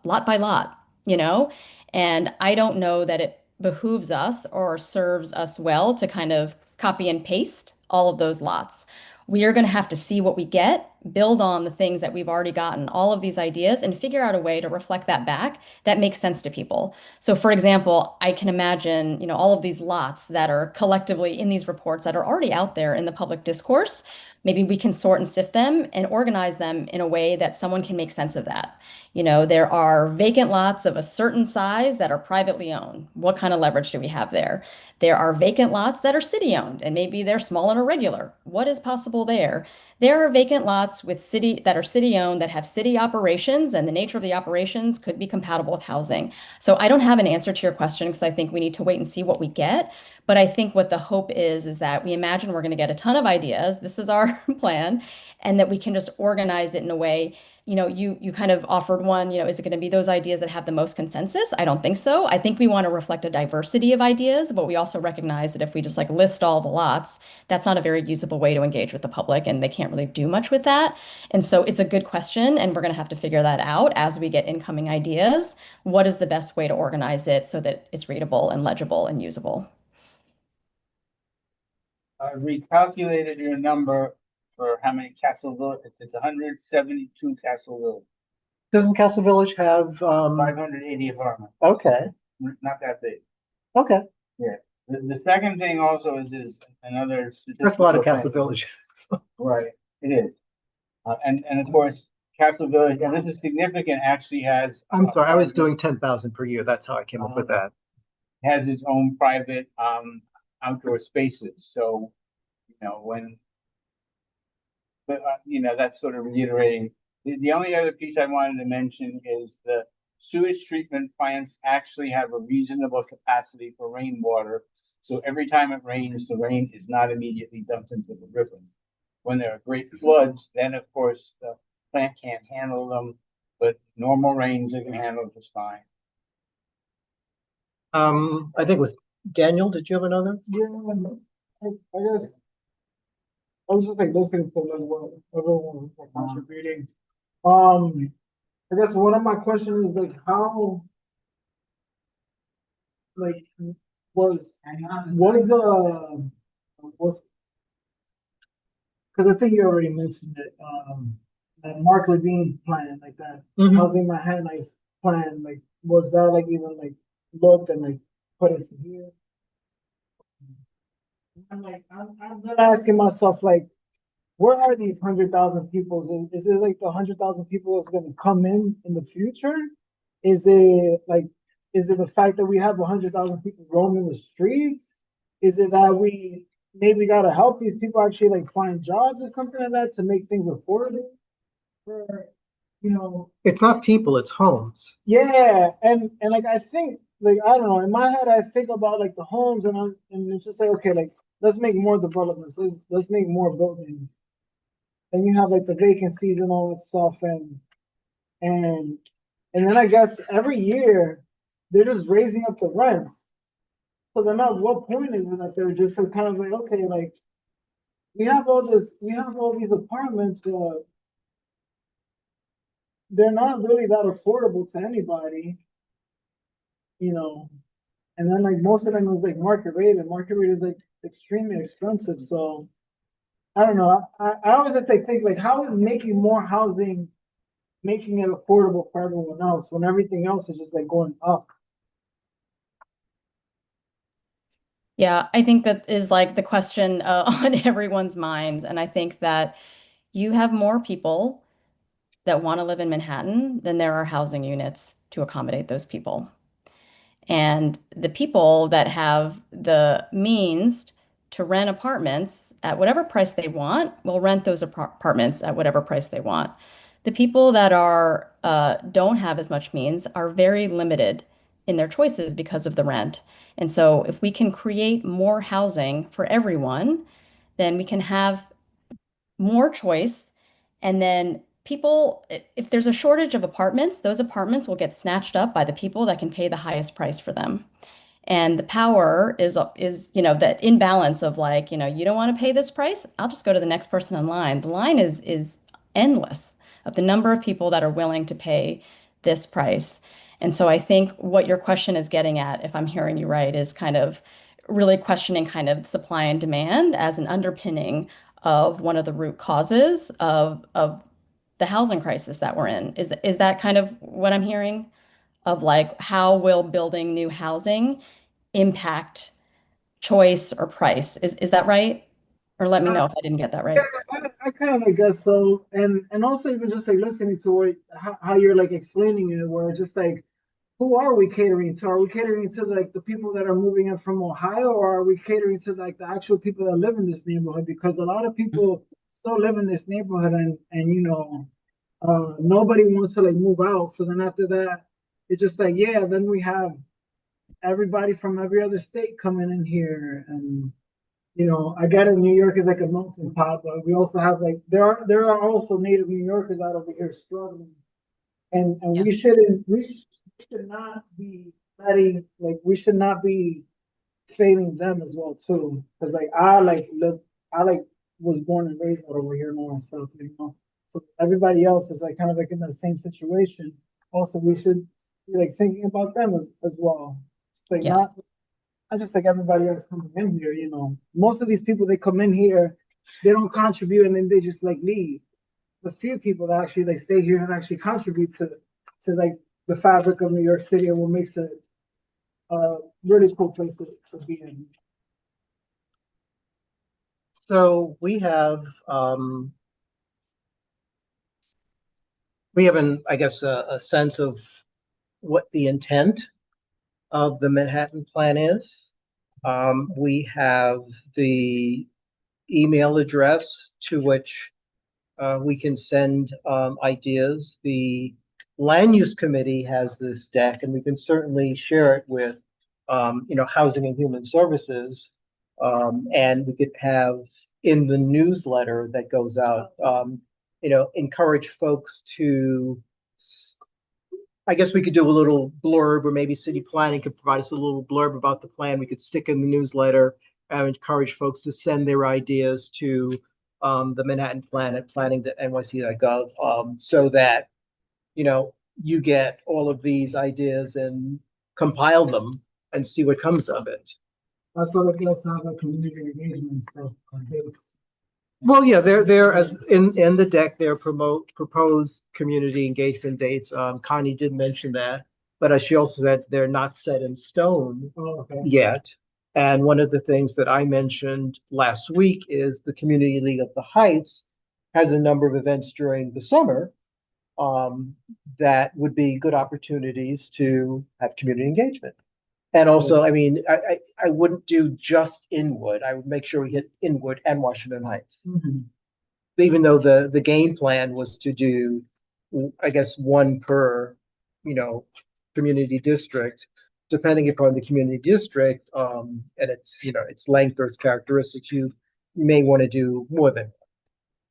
lot by lot, you know? And I don't know that it behooves us or serves us well to kind of copy and paste all of those lots. We are going to have to see what we get, build on the things that we've already gotten, all of these ideas, and figure out a way to reflect that back that makes sense to people. So, for example, I can imagine, you know, all of these lots that are collectively in these reports that are already out there in the public discourse. Maybe we can sort and sift them and organize them in a way that someone can make sense of that. You know, there are vacant lots of a certain size that are privately owned. What kind of leverage do we have there? There are vacant lots that are city owned and maybe they're small and irregular. What is possible there? There are vacant lots with city that are city owned that have city operations and the nature of the operations could be compatible with housing. So I don't have an answer to your question because I think we need to wait and see what we get. But I think what the hope is that we imagine we're going to get a ton of ideas. This is our plan, and that we can just organize it in a way. You know, you kind of offered one, you know, is it going to be those ideas that have the most consensus? I don't think so. I think we want to reflect a diversity of ideas, but we also recognize that if we just like list all the lots, that's not a very usable way to engage with the public, and they can't really do much with that. And so it's a good question, and we're going to have to figure that out as we get incoming ideas. What is the best way to organize it so that it's readable and legible and usable? I recalculated your number for how many Castle Village, it's 172 Castle Village, Doesn't Castle Village have, 580 apartments, okay, not that big. okay, The second thing also is another that's a lot of statistical Castle thing. Villages. Right, it is. And of course, Castle Village, and this is significant, actually has. I'm sorry, I was doing 10,000 per year. That's how I came up with that. Has its own private, outdoor spaces, so, you know, but, you know, that's sort of reiterating. The only other piece I wanted to mention is the sewage treatment plants actually have a reasonable capacity for rainwater. So every time it rains, the rain is not immediately dumped into the river. When there are great floods, then of course, the plant can't handle them, but normal rains it can handle just fine. I think it was Daniel, did you have another? Yeah, I guess. I was just like listening to like what everyone was like contributing. I guess one of my questions is like how like was because I think you already mentioned it, that Mark Levine plan, like that Mhm. housing Manhattan's plan, like was that like even like looked and like put into here? I'm then asking myself, like, where are these 100,000 people? Is it like the 100,000 people that's gonna come in the future? Is it like, is it the fact that we have 100,000 people roaming the streets? Is it that we maybe gotta help these people actually like find jobs or something like that to make things affordable? For, you know, It's not people, it's homes. yeah, and like I think like I don't know, in my head I think about like the homes and it's just like okay, like let's make more developments, let's make more buildings. Then you have like the vacancies and all that stuff and and then I guess every year they're just raising up the rents. So then at what point is it that they're just like, kind of like, okay, like we have all these apartments, but they're not really that affordable to anybody, you know. And then like most of them is like market rate, and market rate is like extremely expensive. So I don't know. I always have to think like how is making more housing making it affordable for everyone else when everything else is just like going up. Yeah, I think that is like the question on everyone's minds. And I think that you have more people that want to live in Manhattan than there are housing units to accommodate those people. And the people that have the means to rent apartments at whatever price they want will rent those apartments at whatever price they want. The people that are don't have as much means are very limited in their choices because of the rent. And so if we can create more housing for everyone, then we can have more choice. And then people, if there's a shortage of apartments, those apartments will get snatched up by the people that can pay the highest price for them. And the power is, you know, that imbalance of like, you know, you don't want to pay this price, I'll just go to the next person in line. The line is endless of the number of people that are willing to pay this price. And so I think what your question is getting at, if I'm hearing you right, is kind of really questioning kind of supply and demand as an underpinning of one of the root causes of the housing crisis that we're in. Is that kind of what I'm hearing? Of like, how will building new housing impact choice or price? Is that right? Or let me know if I didn't get that right. I kind of guess so, and also even just like listening to what how you're like explaining it, where it's just like, who are we catering to? Are we catering to like the people that are moving in from Ohio, or are we catering to like the actual people that live in this neighborhood? Because a lot of people still live in this neighborhood, and you know, nobody wants to like move out. So then after that, it's just like, yeah, then we have everybody from every other state coming in here, and you know, I get it. New York is like a melting pot, but we also have like there are also native New Yorkers out over here struggling, and Yeah. we should not be letting like we should not be failing them as well too. Because like I like was born and raised out over here north, so you know, so everybody else is like kind of like in the same situation. Also, we should be like thinking about them as well. Like Yeah. not just like everybody else coming in here, you know. Most of these people they come in here, they don't contribute and then they just like leave. The few people that actually like stay here and actually contribute to like the fabric of New York City and what makes it a really cool place to be in. So we have I guess, a sense of what the intent of the Manhattan Plan is. We have the email address to which we can send ideas. The Land Use Committee has this deck, and we can certainly share it with, you know, Housing and Human Services. And we could have in the newsletter that goes out, you know, encourage folks to, I guess we could do a little blurb, or maybe city planning could provide us a little blurb about the plan. We could stick in the newsletter and encourage folks to send their ideas to the Manhattan Plan at planning.nyc.gov, so that, you know, you get all of these ideas and compile them and see what comes of it. That's what it does have like community engagement stuff. Well, yeah, they're as in the deck, they're proposed community engagement dates. Connie did mention that, but as she also said, they're not set in stone yet. And one of the things that I mentioned last week is the Community League of the Heights has a number of events during the summer that would be good opportunities to have community engagement. And also, I mean, I wouldn't do just Inwood. I would make sure we hit Inwood and Washington Heights. Mm-hmm. Even though the game plan was to do, I guess, one per, you know, community district, depending upon the community district, and its, you know, its length or its characteristics, you may want to do more than.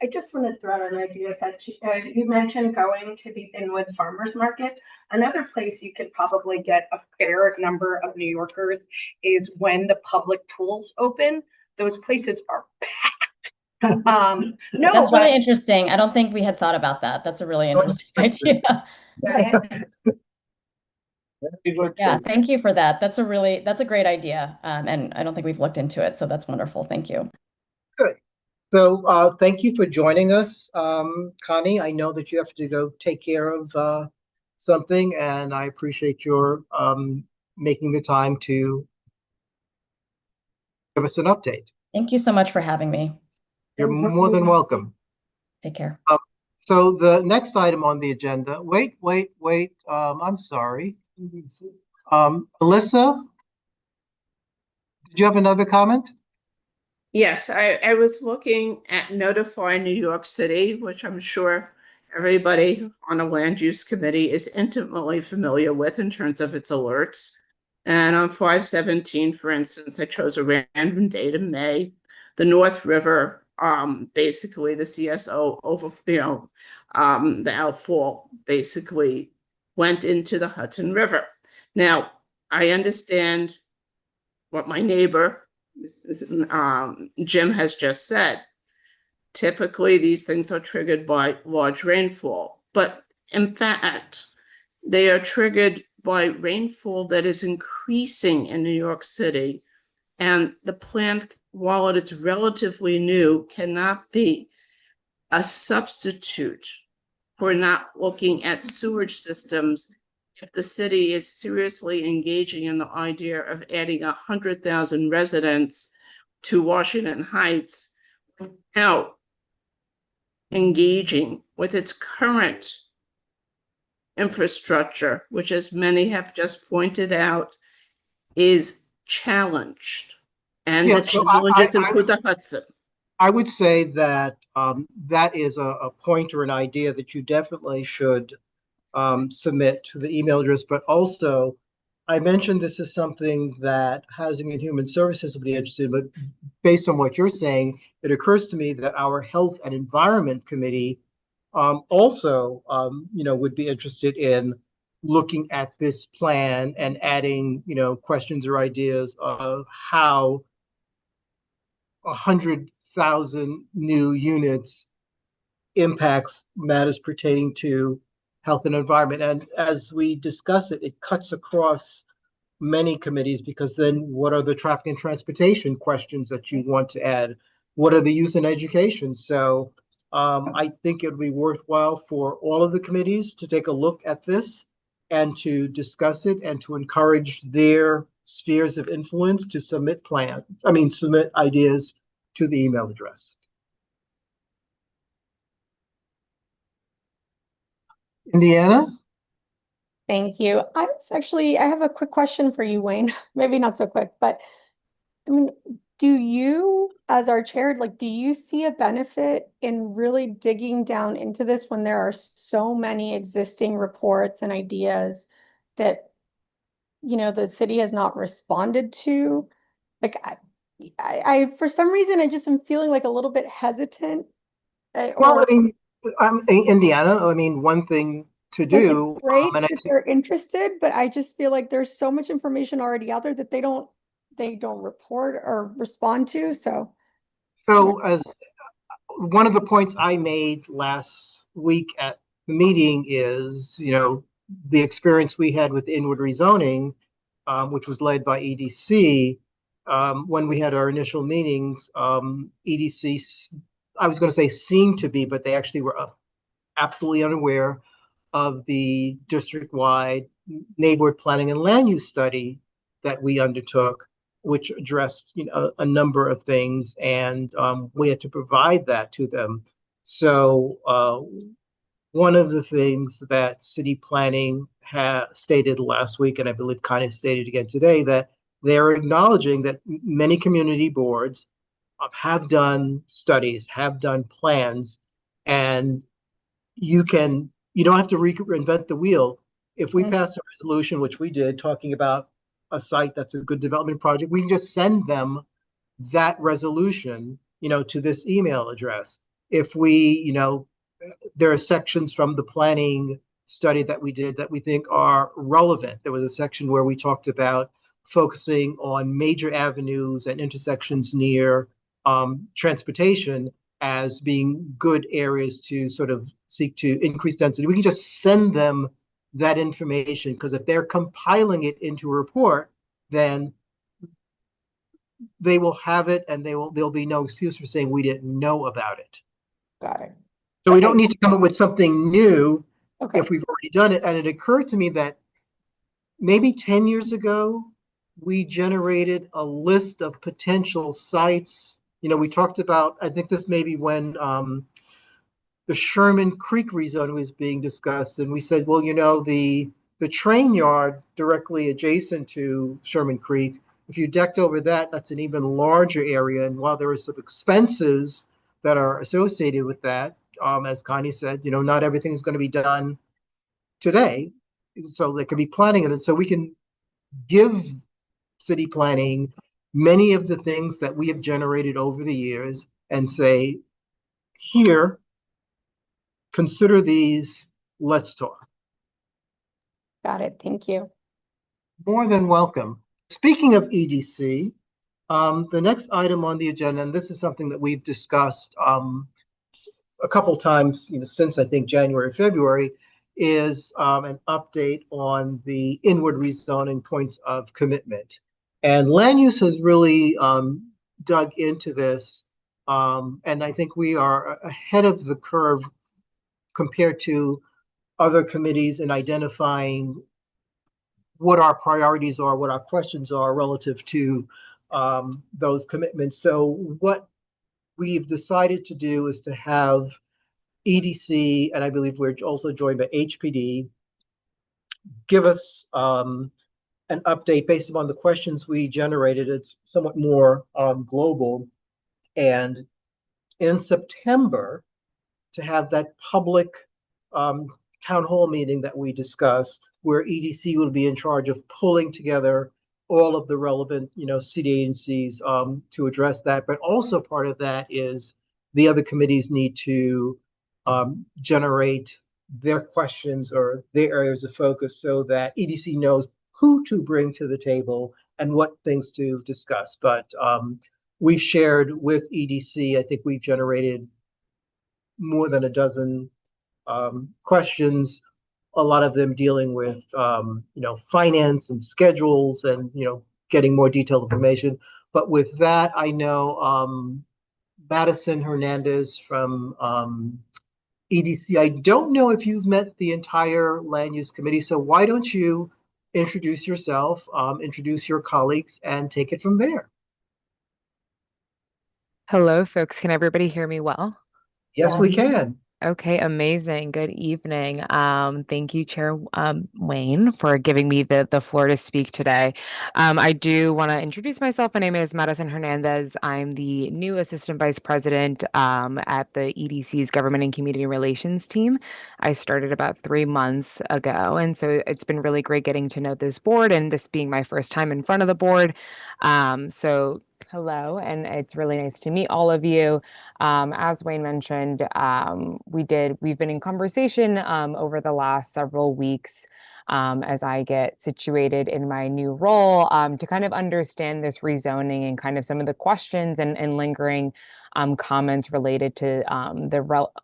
I just want to throw out an idea that you mentioned going to the Inwood Farmers Market. Another place you could probably get a fair number of New Yorkers is when the public pools open. Those places are packed. No, That's really but interesting. I don't think we had thought about that. That's a really interesting idea. Yeah, thank you for that. That's a great idea. And I don't think we've looked into it, so that's wonderful. Thank you. Good. So thank you for joining us, Connie. I know that you have to go take care of something, and I appreciate your making the time to give us an update. Thank you so much for having me. You're more than welcome. Take care. So the next item on the agenda, wait, I'm sorry. Alyssa, did you have another comment? Yes, I was looking at Notify New York City, which I'm sure everybody on a land use committee is intimately familiar with in terms of its alerts. And on 5/17, for instance, I chose a random date in May. The North River basically the CSO over, the outfall basically went into the Hudson River. Now, I understand what my neighbor, Jim has just said. Typically, these things are triggered by large rainfall, but in fact, they are triggered by rainfall that is increasing in New York City. And the plant, while it is relatively new, cannot be a substitute for not looking at sewage systems if the city is seriously engaging in the idea of adding 100,000 residents to Washington Heights without engaging with its current infrastructure, which, as many have just pointed out, is challenged. And Yeah, the so challenges include the Hudson. I would say that that is a point or an idea that you definitely should submit to the email address, but also I mentioned this is something that Housing and Human Services would be interested in, but based on what you're saying, it occurs to me that our Health and Environment Committee also, would be interested in looking at this plan and adding, questions or ideas of how 100,000 new units impacts matters pertaining to health and environment. And as we discuss it, it cuts across many committees, because then what are the traffic and transportation questions that you want to add? What are the youth and education? So I think it would be worthwhile for all of the committees to take a look at this and to discuss it and to encourage their spheres of influence to submit submit ideas to the email address. Indiana? Thank you. I have a quick question for you, Wayne. Maybe not so quick, but I mean, do you, as our chair, do you see a benefit in really digging down into this when there are so many existing reports and ideas that, the city has not responded to? I for some reason, I just am feeling like a little bit hesitant. Well, Indiana, one thing to do. It's great and I that think they're interested, but I just feel like there's so much information already out there that they don't report or respond to. So as one of the points I made last week at the meeting is, the experience we had with inward rezoning, which was led by EDC. When we had our initial meetings, EDC, I was going to say seemed to be, but they actually were absolutely unaware of the district-wide neighborhood planning and land use study that we undertook, which addressed a number of things, and we had to provide that to them. So one of the things that city planning stated last week, and I believe kind of stated again today, that they're acknowledging that many community boards have done studies, have done plans, and you don't have to reinvent the wheel. If we pass a resolution, which we did, talking about a site that's a good development project, we can just send them that resolution, to this email address. If we, there are sections from the planning study that we did that we think are relevant. There was a section where we talked about focusing on major avenues and intersections near transportation as being good areas to sort of seek to increase density. We can just send them that information, because if they're compiling it into a report, then they will have it, and there'll be no excuse for saying we didn't know about it. got it. So we don't need to come up with something new Okay. if we've already done it. And it occurred to me that maybe 10 years ago, we generated a list of potential sites. We talked about, I think this may be when the Sherman Creek rezone was being discussed, and we said, well, the train yard directly adjacent to Sherman Creek, if you decked over that, that's an even larger area. And while there are some expenses that are associated with that, as Connie said, not everything is going to be done today. So there could be planning in it. So we can give city planning many of the things that we have generated over the years and say, here, consider these, let's talk. Got it. Thank you. More than welcome. Speaking of EDC, the next item on the agenda, and this is something that we've discussed a couple times, since I think January, February, is an update on the inward rezoning points of commitment. And land use has really dug into this, and I think we are ahead of the curve compared to other committees in identifying what our priorities are, what our questions are relative to those commitments. So what we've decided to do is to have EDC, and I believe we're also joined by HPD, give us an update based upon the questions we generated. It's somewhat more global. And in September, to have that public town hall meeting that we discussed, where EDC will be in charge of pulling together all of the relevant, city agencies to address that. But also part of that is the other committees need to generate their questions or their areas of focus so that EDC knows who to bring to the table and what things to discuss. But we've shared with EDC, I think we've generated more than a dozen questions, a lot of them dealing with, finance and schedules and, getting more detailed information. But with that, I know Madison Hernandez from EDC. I don't know if you've met the entire land use committee, so why don't you introduce yourself, introduce your colleagues, and take it from there. Hello, folks. Can everybody hear me well? Yes, we can. Okay, amazing. Good evening. Thank you, Chair Wayne, for giving me the floor to speak today. I do want to introduce myself. My name is Madison Hernandez. I'm the new Assistant Vice President at the EDC's Government and Community Relations team. I started about 3 months ago, and so it's been really great getting to know this board and this being my first time in front of the board. So hello, and it's really nice to meet all of you. As Wayne mentioned, we've been in conversation over the last several weeks as I get situated in my new role to kind of understand this rezoning and kind of some of the questions and lingering comments related to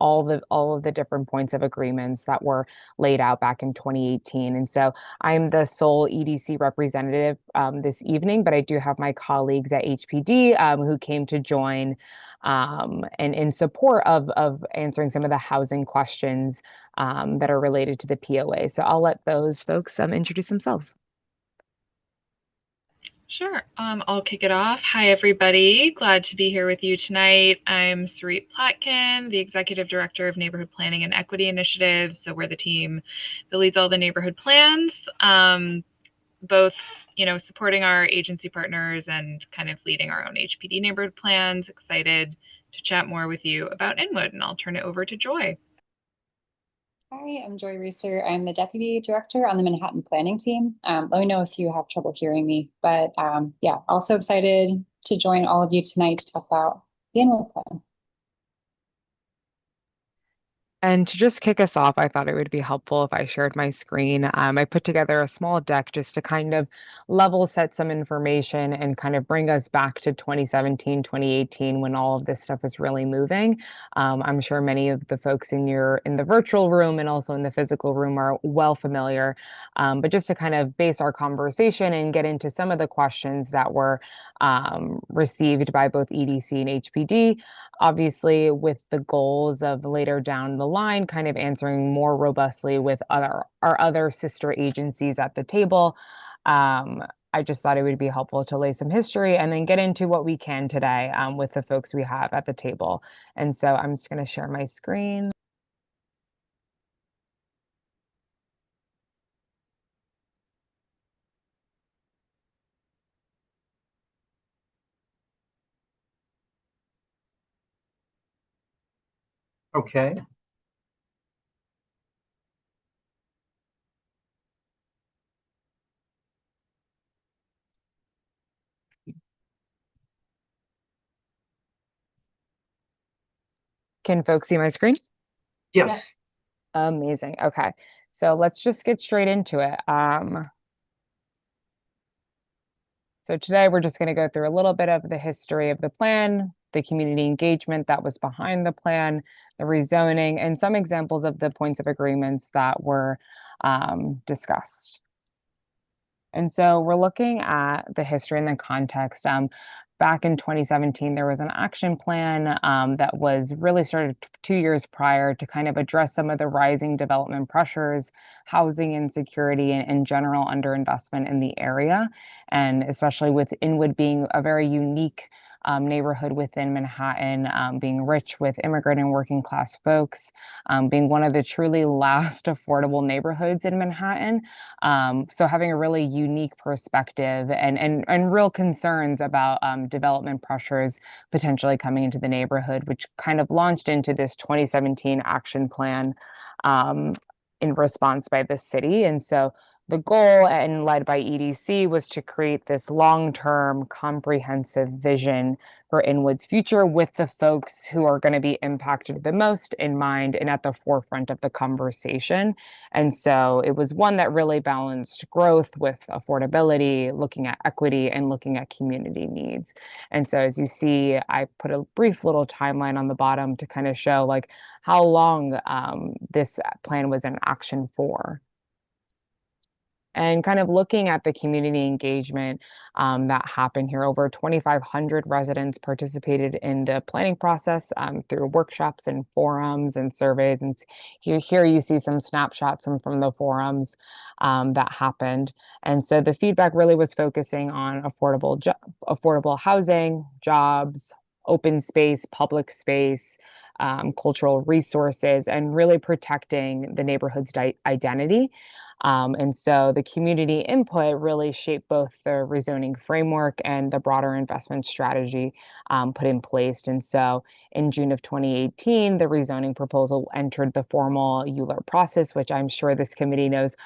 all of the different points of agreements that were laid out back in 2018. And so I'm the sole EDC representative this evening, but I do have my colleagues at HPD who came to join and in support of answering some of the housing questions that are related to the POA. So I'll let those folks introduce themselves. Sure. I'll kick it off. Hi, everybody. Glad to be here with you tonight. I'm Sarit Platkin, the Executive Director of Neighborhood Planning and Equity Initiatives. So we're the team that leads all the neighborhood plans, both supporting our agency partners and kind of leading our own HPD neighborhood plans. Excited to chat more with you about Inwood, and I'll turn it over to Joy. Hi, I'm Joy Reeser. I'm the Deputy Director on the Manhattan Planning Team. Let me know if you have trouble hearing me, but yeah, also excited to join all of you tonight to talk about the Inwood plan. And to just kick us off, I thought it would be helpful if I shared my screen. I put together a small deck just to kind of level set some information and kind of bring us back to 2017, 2018, when all of this stuff was really moving. I'm sure many of the folks in the virtual room and also in the physical room are well familiar. But just to kind of base our conversation and get into some of the questions that were received by both EDC and HPD, obviously with the goals of later down the line, kind of answering more robustly with our other sister agencies at the table. I just thought it would be helpful to lay some history and then get into what we can today with the folks we have at the table. And so I'm just going to share my screen. Okay. Can folks see my screen? Yes. Amazing. Okay. So let's just get straight into it. So today we're just going to go through a little bit of the history of the plan, the community engagement that was behind the plan, the rezoning, and some examples of the points of agreements that were discussed. And so we're looking at the history and the context. Back in 2017, there was an action plan that was really started 2 years prior to kind of address some of the rising development pressures, housing insecurity, and general underinvestment in the area. And especially with Inwood being a very unique neighborhood within Manhattan, being rich with immigrant and working class folks, being one of the truly last affordable neighborhoods in Manhattan. So having a really unique perspective and real concerns about development pressures potentially coming into the neighborhood, which kind of launched into this 2017 action plan in response by the city. And so the goal, and led by EDC, was to create this long-term comprehensive vision for Inwood's future with the folks who are going to be impacted the most in mind and at the forefront of the conversation. And so it was one that really balanced growth with affordability, looking at equity and looking at community needs. And so as you see, I put a brief little timeline on the bottom to kind of show like how long this plan was in action for. And kind of looking at the community engagement that happened here. Over 2,500 residents participated in the planning process through workshops and forums and surveys. And here you see some snapshots from the forums that happened. And so the feedback really was focusing on affordable housing, jobs, open space, public space, cultural resources, and really protecting the neighborhood's identity. And so the community input really shaped both the rezoning framework and the broader investment strategy put in place. And so in June of 2018, the rezoning proposal entered the formal ULURP process, which I'm sure this committee knows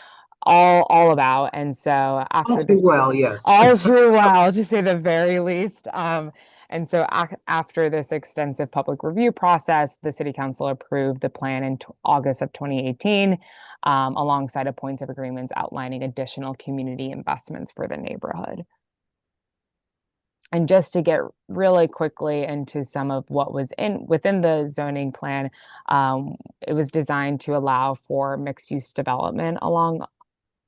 all about. And so after All too well, yes. all too well, to say the very least. And so after this extensive public review process, the city council approved the plan in August of 2018, alongside of points of agreements outlining additional community investments for the neighborhood. And just to get really quickly into some of what was within the zoning plan, it was designed to allow for mixed-use development along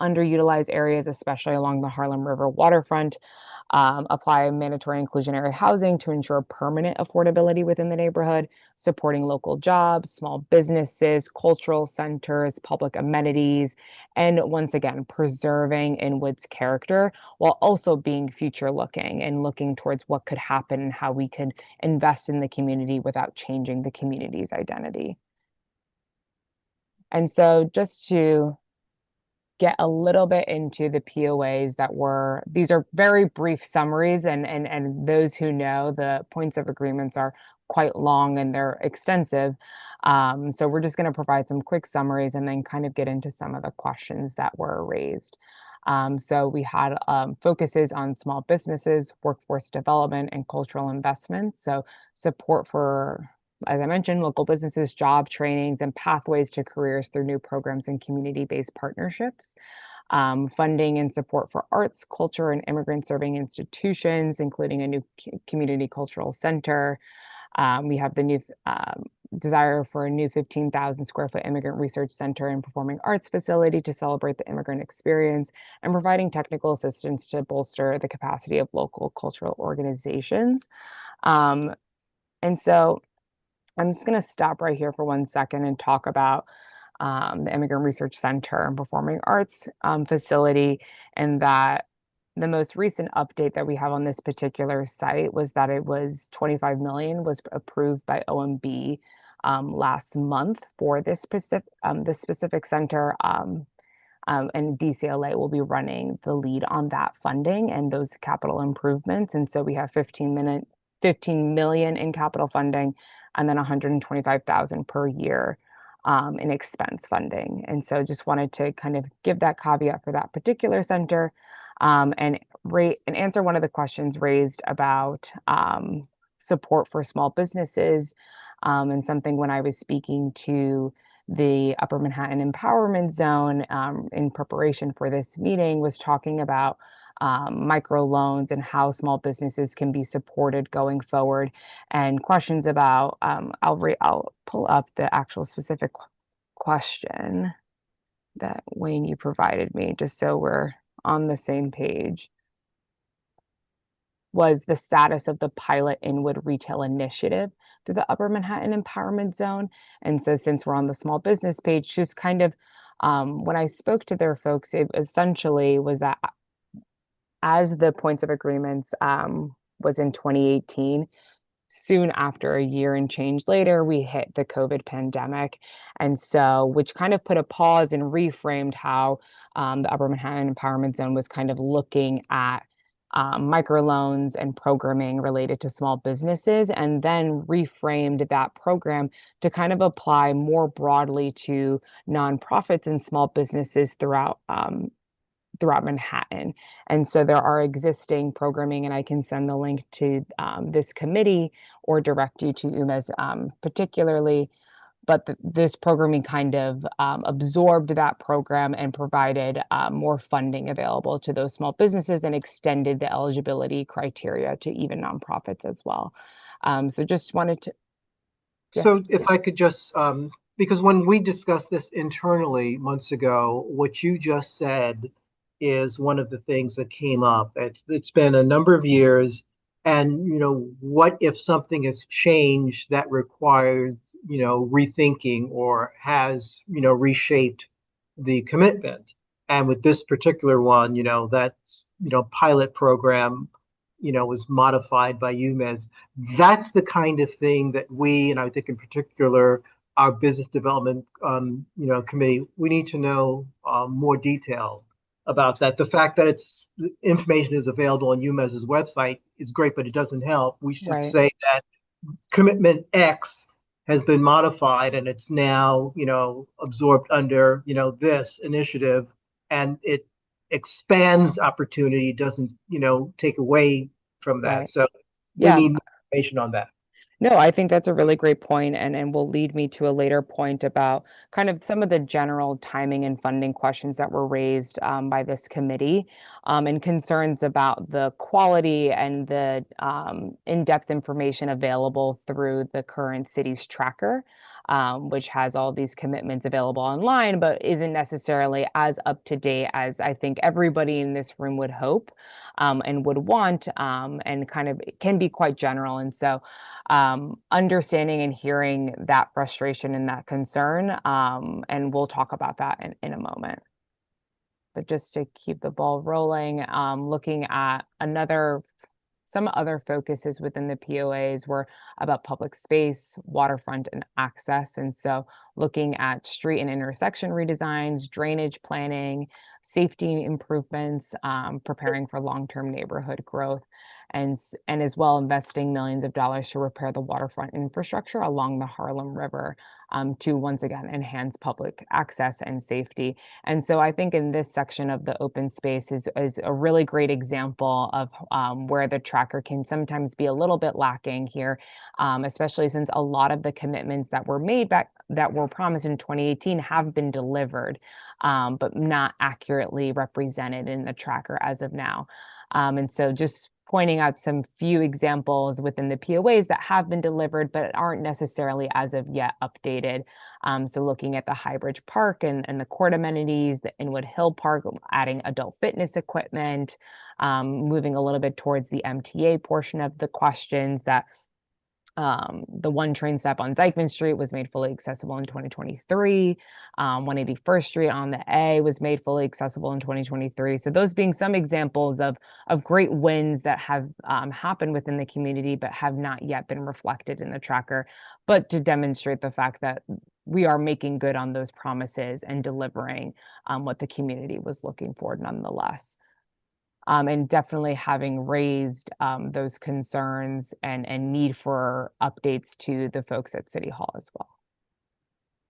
underutilized areas, especially along the Harlem River waterfront, apply mandatory inclusionary housing to ensure permanent affordability within the neighborhood, supporting local jobs, small businesses, cultural centers, public amenities, and once again, preserving Inwood's character while also being future looking and looking towards what could happen and how we could invest in the community without changing the community's identity. And so just to get a little bit into the POAs these are very brief summaries, and those who know, the points of agreements are quite long and they're extensive. So we're just going to provide some quick summaries and then kind of get into some of the questions that were raised. So we had focuses on small businesses, workforce development, and cultural investments. So support for, as I mentioned, local businesses, job trainings, and pathways to careers through new programs and community-based partnerships. Funding and support for arts, culture, and immigrant-serving institutions, including a new community cultural center. We have the new desire for a new 15,000 square foot immigrant research center and performing arts facility to celebrate the immigrant experience, and providing technical assistance to bolster the capacity of local cultural organizations. And so I'm just going to stop right here for 1 second and talk about the Immigrant Research Center and Performing Arts facility, and that the most recent update that we have on this particular site was that it was 25 million was approved by OMB last month for this specific center. And DCLA will be running the lead on that funding and those capital improvements. And so we have 15 million in capital funding, and then 125,000 per year in expense funding. And so just wanted to kind of give that caveat for that particular center, and answer one of the questions raised about support for small businesses And something when I was speaking to the Upper Manhattan Empowerment Zone in preparation for this meeting was talking about microloans and how small businesses can be supported going forward, and questions about, I'll pull up the actual specific question that Wayne, you provided me, just so we're on the same page, was the status of the pilot Inwood Retail Initiative through the Upper Manhattan Empowerment Zone. And so since we're on the small business page, just kind of, when I spoke to their folks, it essentially was that as the points of agreements was in 2018, soon after a year and change later, we hit the COVID pandemic. And so, which kind of put a pause and reframed how the Upper Manhattan Empowerment Zone was kind of looking at microloans and programming related to small businesses, and then reframed that program to kind of apply more broadly to nonprofits and small businesses throughout Manhattan. And so there are existing programming, and I can send the link to this committee or direct you to UMass particularly. But this programming kind of absorbed that program and provided more funding available to those small businesses and extended the eligibility criteria to even nonprofits as well. So just wanted to. So if I could just, because when we discussed this internally months ago, what you just said is one of the things that came up. It's been a number of years, and what if something has changed that requires rethinking or has reshaped the commitment. And with this particular one, that's pilot program was modified by UMass. That's the kind of thing that we, and I think in particular our business development committee, we need to know more detail about that. The fact that information is available on UMass's website is great, but it doesn't help. We should say that commitment X has been modified and it's now absorbed under this initiative, and it expands opportunity, doesn't take away from that. So we need more information on that. No, I think that's a really great point, and will lead me to a later point about kind of some of the general timing and funding questions that were raised by this committee, and concerns about the quality and the in-depth information available through the current city's tracker, which has all these commitments available online, but isn't necessarily as up to date as I think everybody in this room would hope and would want, and kind of can be quite general. And so understanding and hearing that frustration and that concern, and we'll talk about that in a moment. But just to keep the ball rolling, looking at some other focuses within the POAs were about public space, waterfront, and access. And so looking at street and intersection redesigns, drainage planning, safety improvements, preparing for long-term neighborhood growth, and as well investing millions of dollars to repair the waterfront infrastructure along the Harlem River, to once again enhance public access and safety. And so I think in this section of the open space is a really great example of where the tracker can sometimes be a little bit lacking here, especially since a lot of the commitments that were made that were promised in 2018 have been delivered, but not accurately represented in the tracker as of now. And so just pointing out some few examples within the POAs that have been delivered but aren't necessarily as of yet updated. So looking at the Highbridge Park and the court amenities, the Inwood Hill Park, adding adult fitness equipment, moving a little bit towards the MTA portion of the questions, that the one train stop on Dyckman Street was made fully accessible in 2023. 181st Street on the A was made fully accessible in 2023. So those being some examples of great wins that have happened within the community, but have not yet been reflected in the tracker, but to demonstrate the fact that we are making good on those promises and delivering what the community was looking for nonetheless. And definitely having raised those concerns and need for updates to the folks at City Hall as well.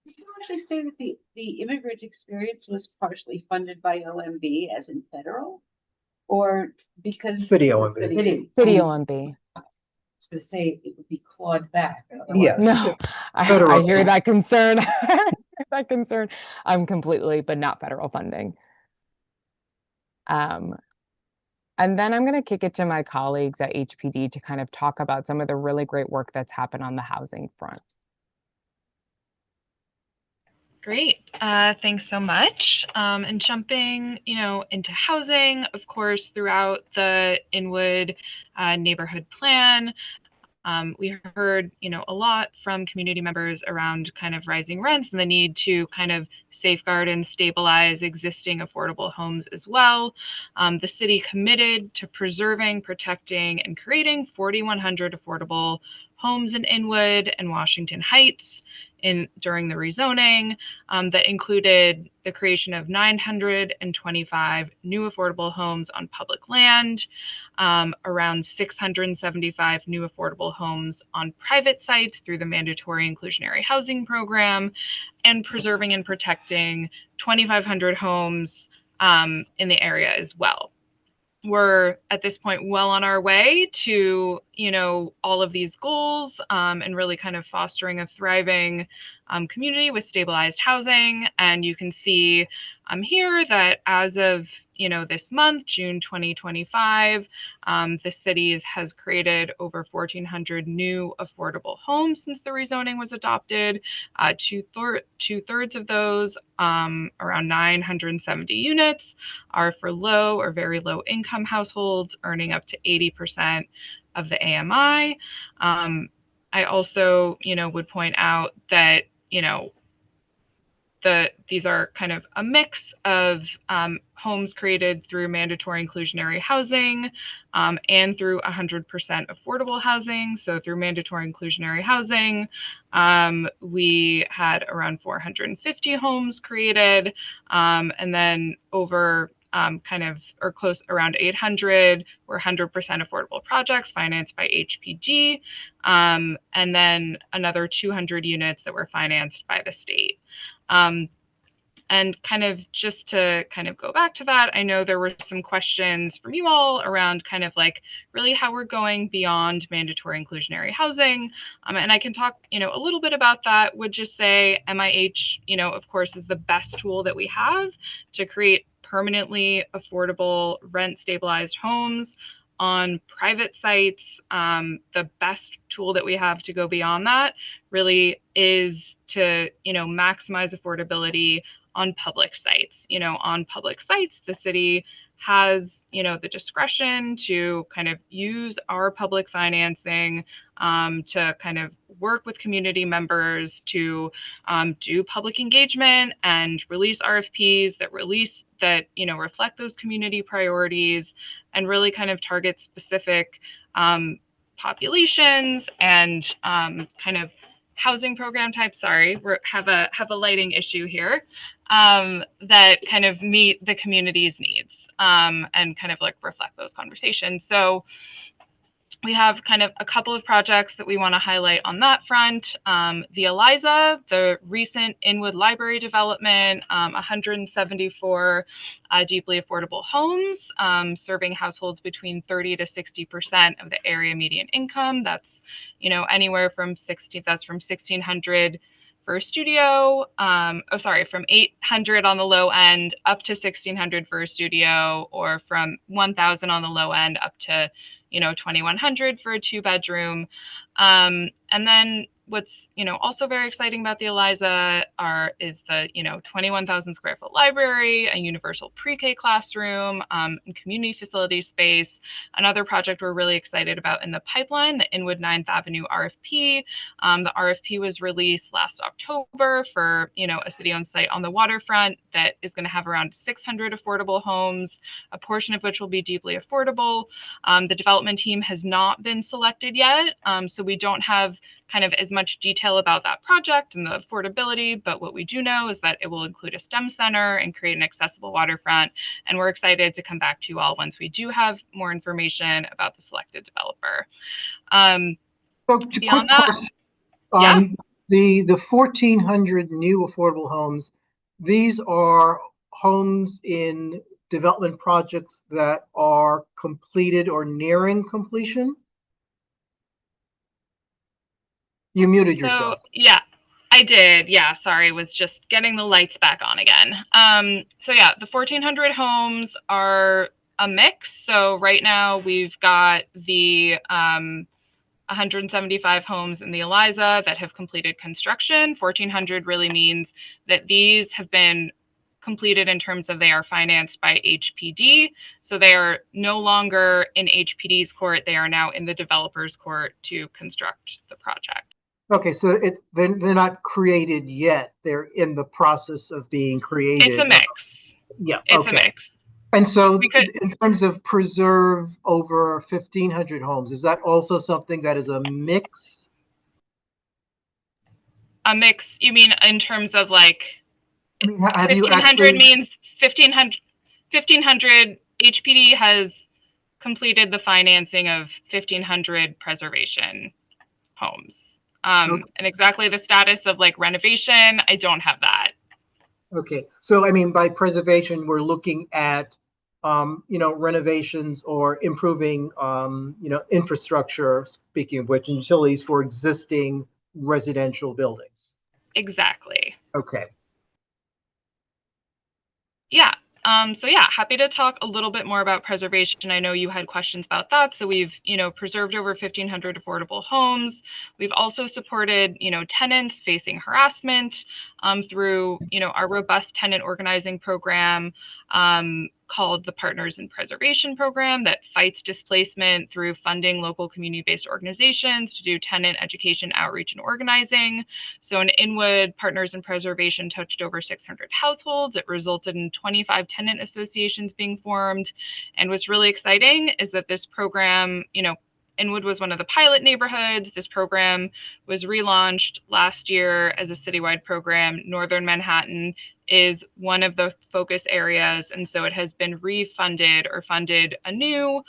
Did you actually say that the immigrant experience was partially funded by OMB, as in federal, or because City OMB. City OMB. I was going to say it would be close. clawed back. Yes. No, I Federal. hear that concern. That concern. Completely, but not federal funding. And then I'm going to kick it to my colleagues at HPD to kind of talk about some of the really great work that's happened on the housing front. Great. Thanks so much. And jumping, into housing, of course, throughout the Inwood neighborhood plan, we heard, a lot from community members around kind of rising rents and the need to kind of safeguard and stabilize existing affordable homes as well. The city committed to preserving, protecting, and creating 4,100 affordable homes in Inwood and Washington Heights during the rezoning that included the creation of 925 new affordable homes on public land, around 675 new affordable homes on private sites through the mandatory inclusionary housing program, and preserving and protecting 2,500 homes in the area as well. We're at this point well on our way to, all of these goals and really kind of fostering a thriving community with stabilized housing. And you can see here that as of, this month, June 2025, the city has created over 1,400 new affordable homes since the rezoning was adopted. Two-thirds of those, around 970 units, are for low or very low income households earning up to 80% of the AMI. I also, would point out that, these are kind of a mix of homes created through mandatory inclusionary housing and through 100% affordable housing. So through mandatory inclusionary housing, we had around 450 homes created, and then over close around 800 were 100% affordable projects financed by HPG, and then another 200 units that were financed by the state. And kind of just to kind of go back to that, I know there were some questions from you all around kind of like really how we're going beyond mandatory inclusionary housing. And I can talk, a little bit about that. Would just say MIH, of course, is the best tool that we have to create permanently affordable rent stabilized homes on private sites. The best tool that we have to go beyond that really is to, maximize affordability on public sites. On public sites, the city has, the discretion to kind of use our public financing to kind of work with community members to do public engagement and release RFPs that reflect those community priorities and really kind of target specific populations and kind of housing program types. Sorry, we have a lighting issue here that kind of meet the community's needs and kind of like reflect those conversations. So we have kind of a couple of projects that we want to highlight on that front. The Eliza, the recent Inwood Library development, 174 deeply affordable homes, serving households between 30 to 60% of the area median income. That's, anywhere from 1,600 for a studio, from 800 on the low end up to 1,600 for a studio, or from 1,000 on the low end up to 2,100 for a 2-bedroom. And then what's, also very exciting about the Eliza is the, 21,000 square foot library, a universal pre-K classroom, and community facility space. Another project we're really excited about in the pipeline, the Inwood 9th Avenue RFP. The RFP was released last October for, a city-owned site on the waterfront that is going to have around 600 affordable homes, a portion of which will be deeply affordable. The development team has not been selected yet, so we don't have kind of as much detail about that project and the affordability, but what we do know is that it will include a STEM center and create an accessible waterfront. And we're excited to come back to you all once we do have more information about the selected developer. Beyond that, the 1,400 new affordable homes, these are homes in development projects that are completed or nearing completion? You muted So yourself. yeah, I did. Yeah, sorry, was just getting the lights back on again. So yeah, the 1,400 homes are a mix. So right now we've got the 175 homes in the Eliza that have completed construction. 1,400 really means that these have been completed in terms of they are financed by HPD. So they are no longer in HPD's court. They are now in the developer's court to construct the project. Okay, so they're not created yet. They're in the process of being created. It's a mix. Yeah, It's okay. a mix. And so We could- in terms of preserve over 1,500 homes, is that also something that is a mix? A mix, you mean in terms of like I mean, have you 1,500 actually, means 1,500 HPD has completed the financing of 1,500 preservation homes. Okay. And exactly the status of like renovation, I don't have that. okay, so I mean, by preservation, we're looking at, renovations or improving, infrastructure, speaking of which, and utilities for existing residential buildings. Exactly. Okay. Yeah. So yeah, happy to talk a little bit more about preservation. I know you had questions about that. So we've, preserved over 1,500 affordable homes. We've also supported, tenants facing harassment through, our robust tenant organizing program called the Partners in Preservation Program that fights displacement through funding local community-based organizations to do tenant education, outreach, and organizing. So in Inwood, Partners in Preservation touched over 600 households. It resulted in 25 tenant associations being formed. And what's really exciting is that this program, Inwood was one of the pilot neighborhoods. This program was relaunched last year as a citywide program. Northern Manhattan is one of the focus areas. And so it has been refunded or funded anew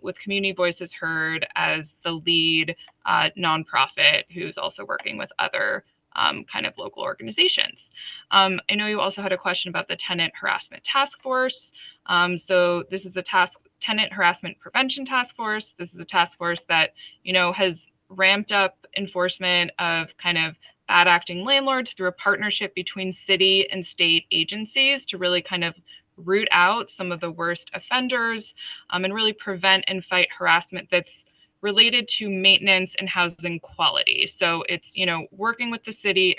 with Community Voices Heard as the lead nonprofit who's also working with other kind of local organizations. I know you also had a question about the Tenant Harassment Task Force. So this is a Tenant Harassment Prevention Task Force. This is a task force that, has ramped up enforcement of kind of bad acting landlords through a partnership between city and state agencies to really kind of root out some of the worst offenders and really prevent and fight harassment that's related to maintenance and housing quality. So it's, working with the city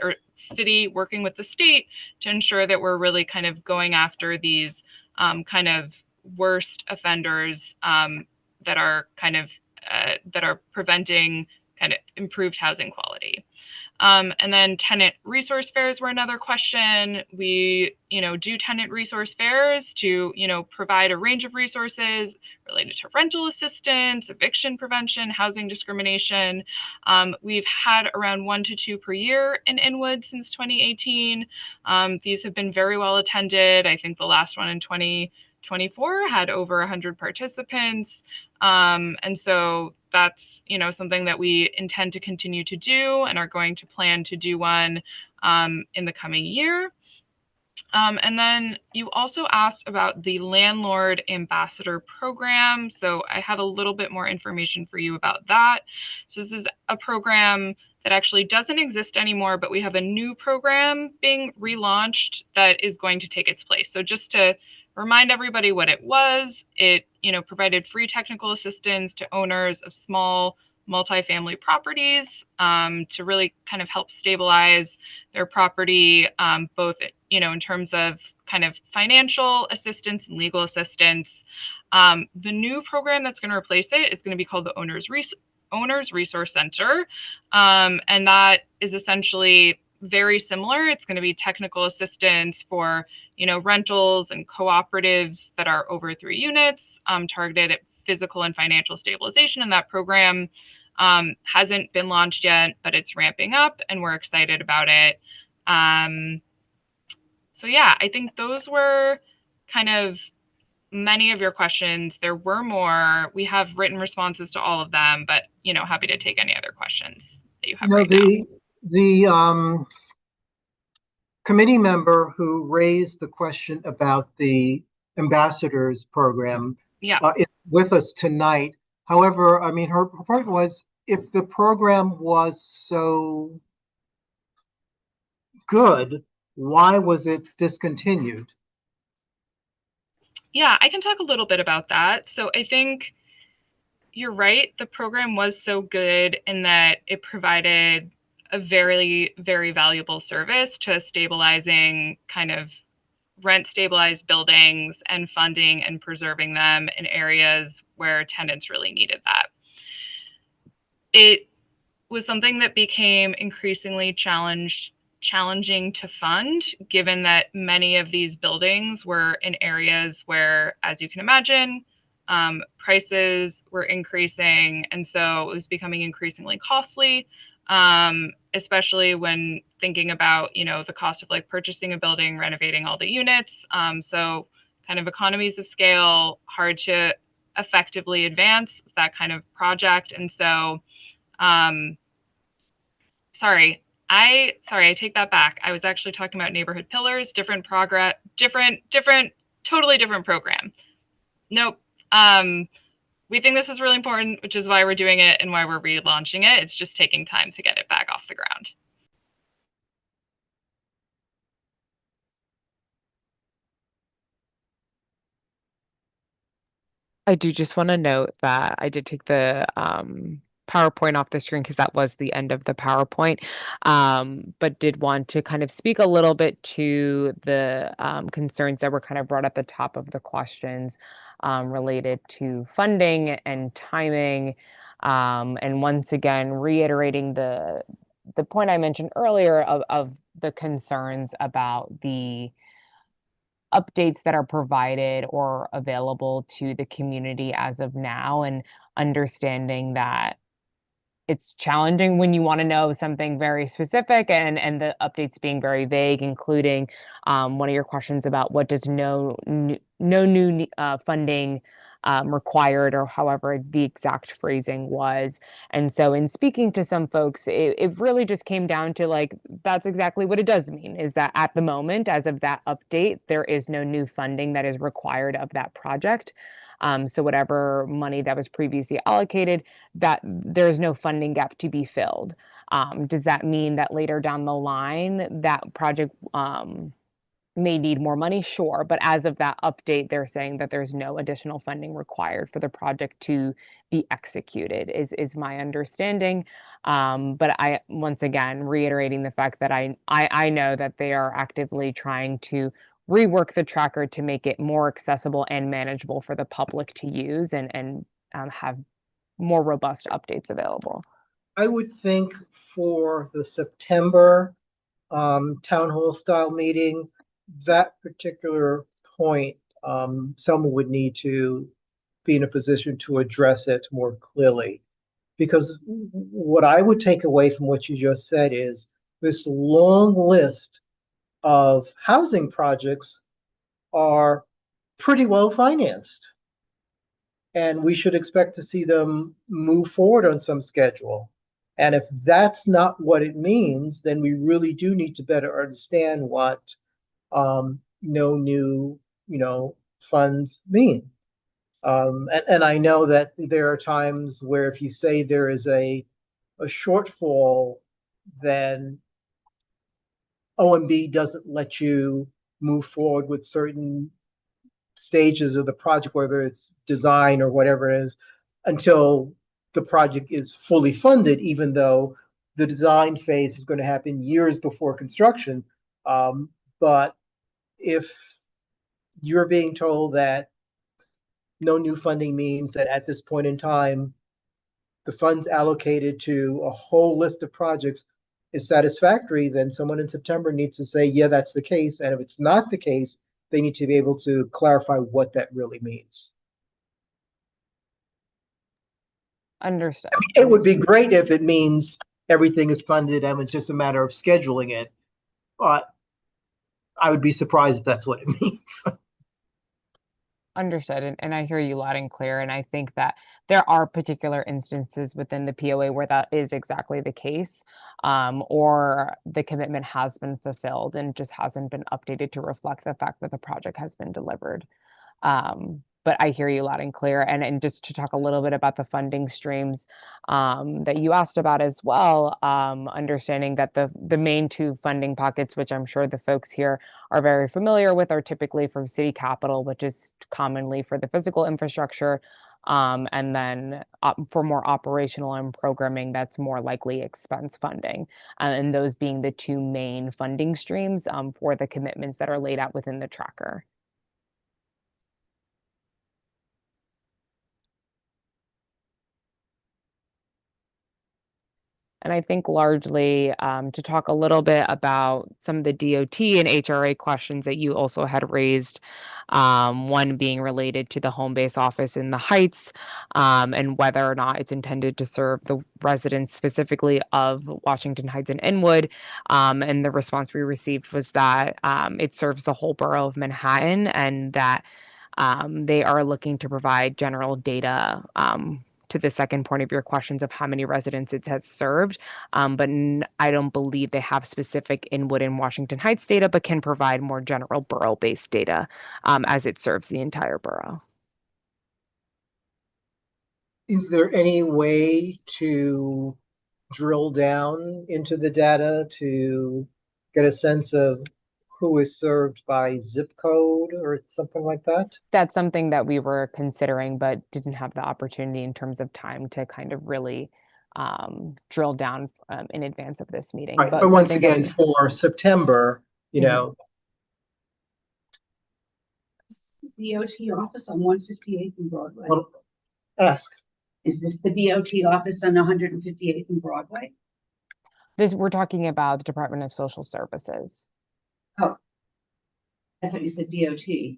working with the state to ensure that we're really kind of going after these kind of worst offenders that are kind of that are preventing kind of improved housing quality. And then tenant resource fairs were another question. We, do tenant resource fairs to, provide a range of resources related to rental assistance, eviction prevention, housing discrimination. We've had around 1 to 2 per year in Inwood since 2018. These have been very well attended. I think the last one in 2024 had over 100 participants. And so that's, something that we intend to continue to do and are going to plan to do one in the coming year. And then you also asked about the Landlord Ambassador Program. So I have a little bit more information for you about that. So this is a program that actually doesn't exist anymore, but we have a new program being relaunched that is going to take its place. So just to remind everybody what it was, it provided free technical assistance to owners of small multifamily properties to really kind of help stabilize their property, both in terms of kind of financial assistance and legal assistance. The new program that's going to replace it is going to be called the Owners Resource Center, and that is essentially very similar. It's going to be technical assistance for rentals and cooperatives that are over 3 units, targeted at physical and financial stabilization. And that program hasn't been launched yet, but it's ramping up and we're excited about it. So yeah, I think those were kind of many of your questions. There were more. We have written responses to all of them, but happy to take any other questions that you have right now. The committee member who raised the question about the ambassadors program is with us tonight. However, I mean, her point was, if the program was so good, why was it discontinued? Yeah, I can talk a little bit about that. So I think you're right. The program was so good in that it provided a very, very valuable service to stabilizing kind of rent stabilized buildings and funding and preserving them in areas where tenants really needed that. It was something that became increasingly challenging to fund, given that many of these buildings were in areas where, as you can imagine, prices were increasing, and so it was becoming increasingly costly, especially when thinking about the cost of like purchasing a building, renovating all the units. So kind of economies of scale, hard to effectively advance that kind of project, and so sorry, I take that back. I was actually talking about neighborhood pillars, different progress, totally different program. Nope. We think this is really important, which is why we're doing it and why we're relaunching it. It's just taking time to get it back off the ground. I do just want to note that I did take the PowerPoint off the screen because that was the end of the PowerPoint, but did want to kind of speak a little bit to the concerns that were kind of brought at the top of the questions related to funding and timing. And once again, reiterating the point I mentioned earlier of the concerns about the updates that are provided or available to the community as of now, and understanding that it's challenging when you want to know something very specific and the updates being very vague, including one of your questions about what does no new funding required, or however the exact phrasing was. And so in speaking to some folks, it really just came down to like, that's exactly what it does mean, is that at the moment, as of that update, there is no new funding that is required of that project. So whatever money that was previously allocated, that there's no funding gap to be filled. Does that mean that later down the line that project may need more money? Sure. But as of that update, they're saying that there's no additional funding required for the project to be executed, is my understanding. But I, once again, reiterating the fact that I know that they are actively trying to rework the tracker to make it more accessible and manageable for the public to use, and have more robust updates available. I would think for the September town hall style meeting, that particular point, someone would need to be in a position to address it more clearly. Because what I would take away from what you just said is this long list of housing projects are pretty well financed. And we should expect to see them move forward on some schedule. And if that's not what it means, then we really do need to better understand what no new, funds mean. And I know that there are times where if you say there is a shortfall, then OMB doesn't let you move forward with certain stages of the project, whether it's design or whatever it is, until the project is fully funded, even though the design phase is going to happen years before construction. But if you're being told that no new funding means that at this point in time, the funds allocated to a whole list of projects is satisfactory, then someone in September needs to say, yeah, that's the case. And if it's not the case, they need to be able to clarify what that really means. Understood. It would be great if it means everything is funded and it's just a matter of scheduling it, but I would be surprised if that's what it means. Understood. And I hear you loud and clear. And I think that there are particular instances within the POA where that is exactly the case, or the commitment has been fulfilled and just hasn't been updated to reflect the fact that the project has been delivered. but I hear you loud and clear. And just to talk a little bit about the funding streams that you asked about as well, understanding that the main two funding pockets, which I'm sure the folks here are very familiar with, are typically from city capital, which is commonly for the physical infrastructure, and then for more operational and programming, that's more likely expense funding, and those being the two main funding streams for the commitments that are laid out within the tracker. And I think largely to talk a little bit about some of the DOT and HRA questions that you also had raised, one being related to the home base office in the Heights, and whether or not it's intended to serve the residents specifically of Washington Heights and Inwood. And the response we received was that it serves the whole borough of Manhattan, and that they are looking to provide general data to the second point of your questions of how many residents it has served. But I don't believe they have specific Inwood and Washington Heights data, but can provide more general borough-based data as it serves the entire borough. Is there any way to drill down into the data to get a sense of who is served by zip code or something like that? That's something that we were considering, but didn't have the opportunity in terms of time to kind of really drill down in advance of this meeting. Right, But but once something that again, for September, you know, DOT office on 158th and Broadway. well, ask. Is this the DOT office on 158th and Broadway? we're talking about the Department of Social Services. Oh, I thought you said DOT.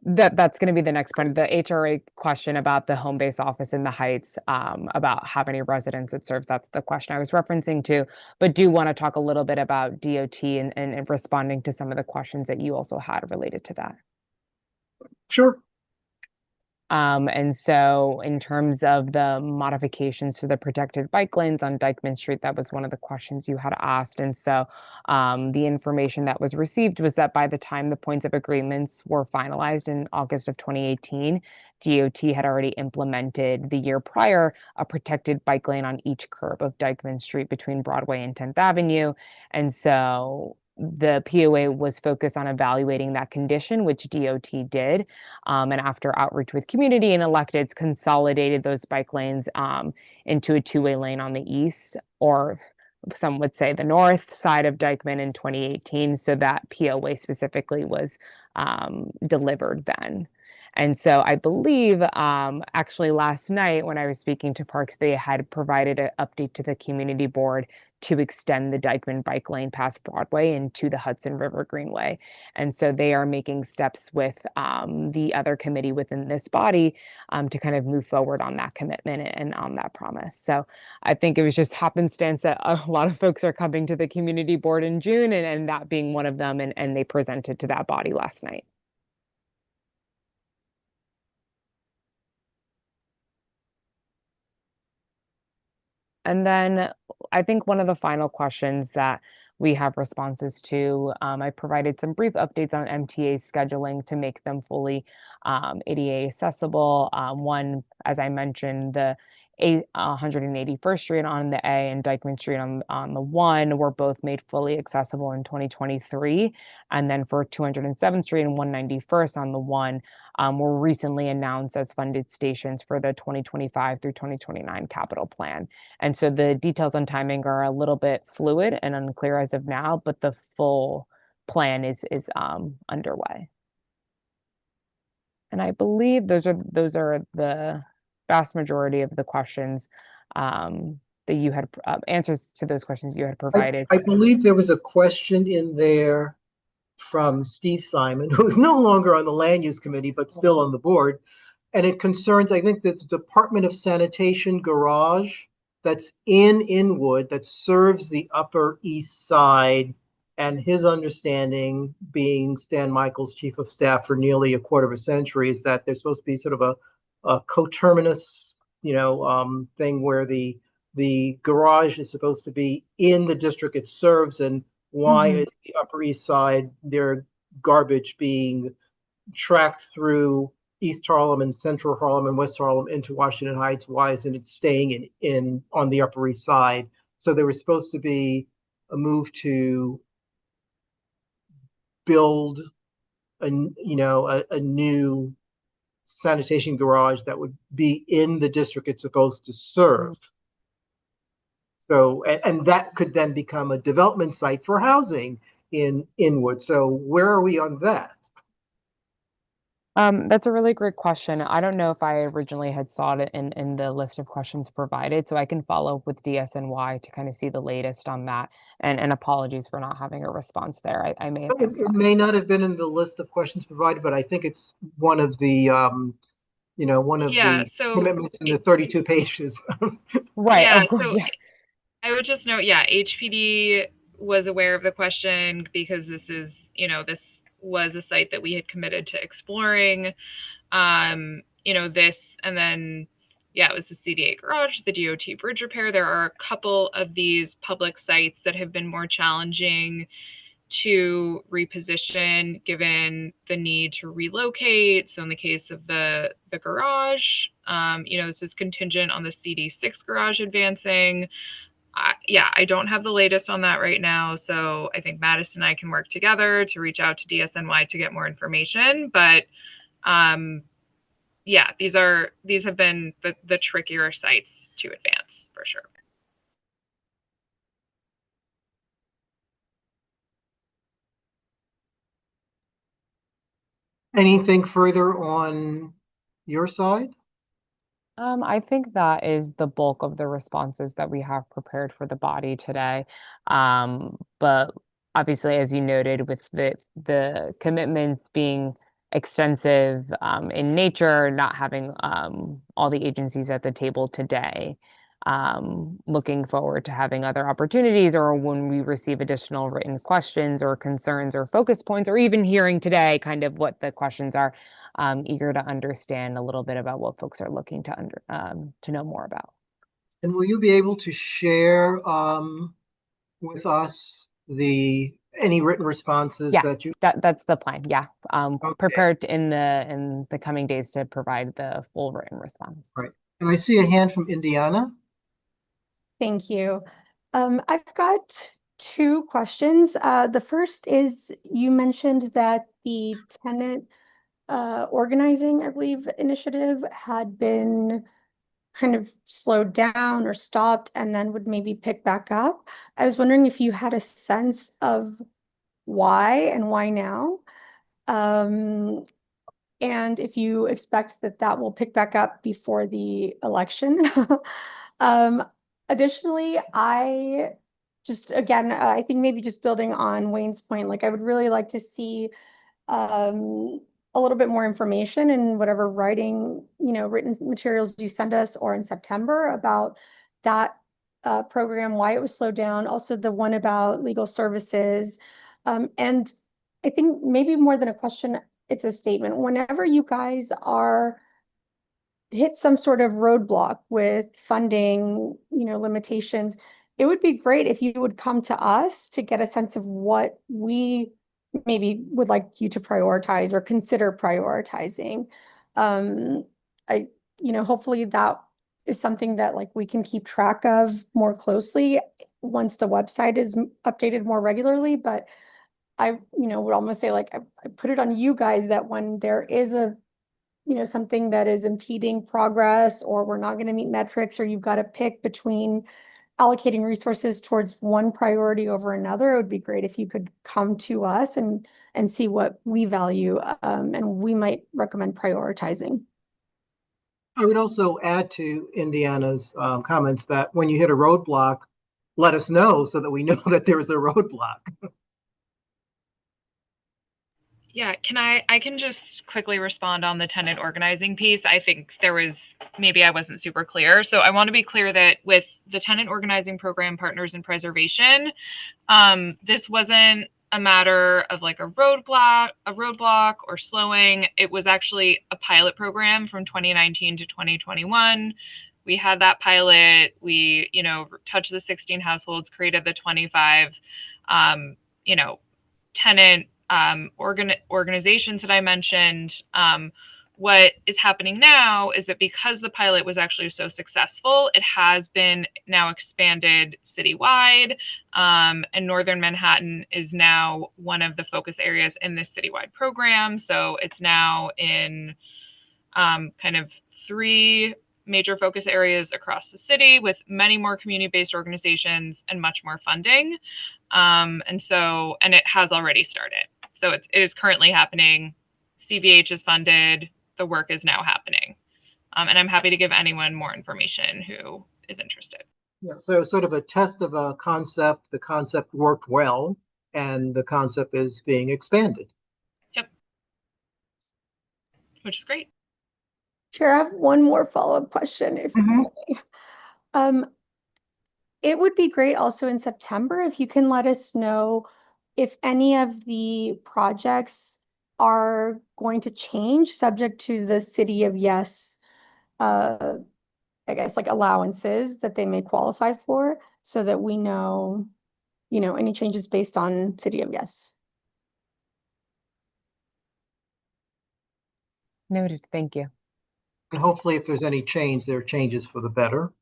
That's going to be the next point. The HRA question about the home base office in the Heights, about how many residents it serves. That's the question I was referencing to, but do want to talk a little bit about DOT and responding to some of the questions that you also had related to that. Sure. And so in terms of the modifications to the protected bike lanes on Dyckman Street, that was one of the questions you had asked. And so the information that was received was that by the time the points of agreements were finalized in August of 2018, DOT had already implemented the year prior a protected bike lane on each curb of Dyckman Street between Broadway and 10th Avenue. And so the POA was focused on evaluating that condition, which DOT did. And after outreach with community and electeds, consolidated those bike lanes into a two-way lane on the east, or some would say the north side of Dyckman in 2018. So that POA specifically was delivered then. And so I believe actually last night when I was speaking to Parks, they had provided an update to the community board to extend the Dyckman bike lane past Broadway into the Hudson River Greenway. And so they are making steps with the other committee within this body to kind of move forward on that commitment and on that promise. So I think it was just happenstance that a lot of folks are coming to the community board in June, and that being one of them, and they presented to that body last night. And then I think one of the final questions that we have responses to, I provided some brief updates on MTA scheduling to make them fully ADA accessible. One, as I mentioned, the 181st Street on the A and Dyckman Street on the 1 were both made fully accessible in 2023. And then for 207th Street and 191st on the 1 were recently announced as funded stations for the 2025 through 2029 capital plan. And so the details on timing are a little bit fluid and unclear as of now, but the full plan is underway. And I believe those are the vast majority of the questions that you had answers to those questions you had provided. I believe there was a question in there from Steve Simon, who is no longer on the land use committee, but still on the board. And it concerns, I think, the Department of Sanitation garage that's in Inwood that serves the Upper East Side. And his understanding, being Stan Michaels, chief of staff for nearly a quarter of a century, is that there's supposed to be sort of a coterminous, thing where the garage is supposed to be in the district it serves, and why is the Upper East Side, their garbage being tracked through East Harlem and Central Harlem and West Harlem into Washington Heights. Why isn't it staying in on the Upper East Side? So there was supposed to be a move to build a new sanitation garage that would be in the district it's supposed to serve. So, and that could then become a development site for housing in Inwood. So where are we on that? That's a really great question. I don't know if I originally had saw it in the list of questions provided, so I can follow up with DSNY to kind of see the latest on that. And apologies for not having a response there. I may have missed It that. may not have been in the list of questions provided, but I think it's one of the, one of Yeah, the so commitments in the 32 pages. Right, yeah, of course, so yeah. I would just note, yeah, HPD was aware of the question because this is, this was a site that we had committed to exploring. This, and then, yeah, it was the CDA garage, the DOT bridge repair. There are a couple of these public sites that have been more challenging to reposition given the need to relocate. So in the case of the garage, this is contingent on the CD6 garage advancing. I don't have the latest on that right now. So I think Madison and I can work together to reach out to DSNY to get more information. But these have been the trickier sites to advance for sure. Anything further on your side? I think that is the bulk of the responses that we have prepared for the body today. But obviously, as you noted, with the commitment being extensive in nature, not having all the agencies at the table today, looking forward to having other opportunities or when we receive additional written questions or concerns or focus points, or even hearing today kind of what the questions are. Eager to understand a little bit about what folks are looking to know more about. And will you be able to share with us any written responses Yeah, that you? that's the plan. Yeah, Okay. prepared in the coming days to provide the full written response. Right. And I see a hand from Indiana. Thank you. I've got two questions. The first is you mentioned that the tenant organizing, I believe, initiative had been kind of slowed down or stopped and then would maybe pick back up. I was wondering if you had a sense of why and why now. And if you expect that that will pick back up before the election. Additionally, I just, again, I think maybe just building on Wayne's point, like I would really like to see a little bit more information in whatever written materials you send us or in September about that program, why it was slowed down, also the one about legal services. And I think maybe more than a question, it's a statement. Whenever you guys are hit some sort of roadblock with funding, limitations, it would be great if you would come to us to get a sense of what we maybe would like you to prioritize or consider prioritizing. Hopefully that is something that like we can keep track of more closely once the website is updated more regularly. But I, would almost say like I put it on you guys that when there is something that is impeding progress or we're not going to meet metrics or you've got to pick between allocating resources towards one priority over another, it would be great if you could come to us and see what we value and we might recommend prioritizing. I would also add to Indiana's comments that when you hit a roadblock, let us know so that we know that there's a roadblock. Yeah, I can just quickly respond on the tenant organizing piece. I think maybe I wasn't super clear. So I want to be clear that with the tenant organizing program, Partners in Preservation, this wasn't a matter of like a roadblock or slowing. It was actually a pilot program from 2019 to 2021. We had that pilot. We, touched the 16 households, created the 25, tenant organizations that I mentioned. what is happening now is that because the pilot was actually so successful, it has been now expanded citywide. And Northern Manhattan is now one of the focus areas in this citywide program. So it's now in kind of 3 major focus areas across the city with many more community-based organizations and much more funding. And it has already started. So it is currently happening. CVH is funded. The work is now happening. And I'm happy to give anyone more information who is interested. Yeah, so sort of a test of a concept. The concept worked well, and the concept is being expanded. Yep. Which is great. Chair, I have one more follow-up question, if I may. It would be great also in September if you can let us know if any of the projects are going to change subject to the City of Yes, I guess like allowances that they may qualify for, so that we know, any changes based on City of Yes. Noted. Thank you. And hopefully, if there's any change, there are changes for the better.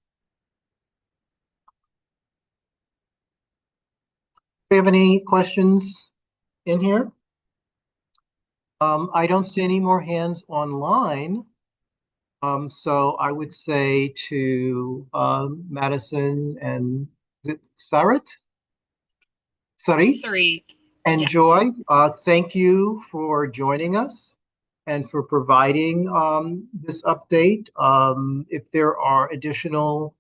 Do you have any questions in here? I don't see any more hands online. So I would say to Madison and is it Sarit? Sarit. And Yeah. Joy, thank you for joining us and for providing this update. If there are additional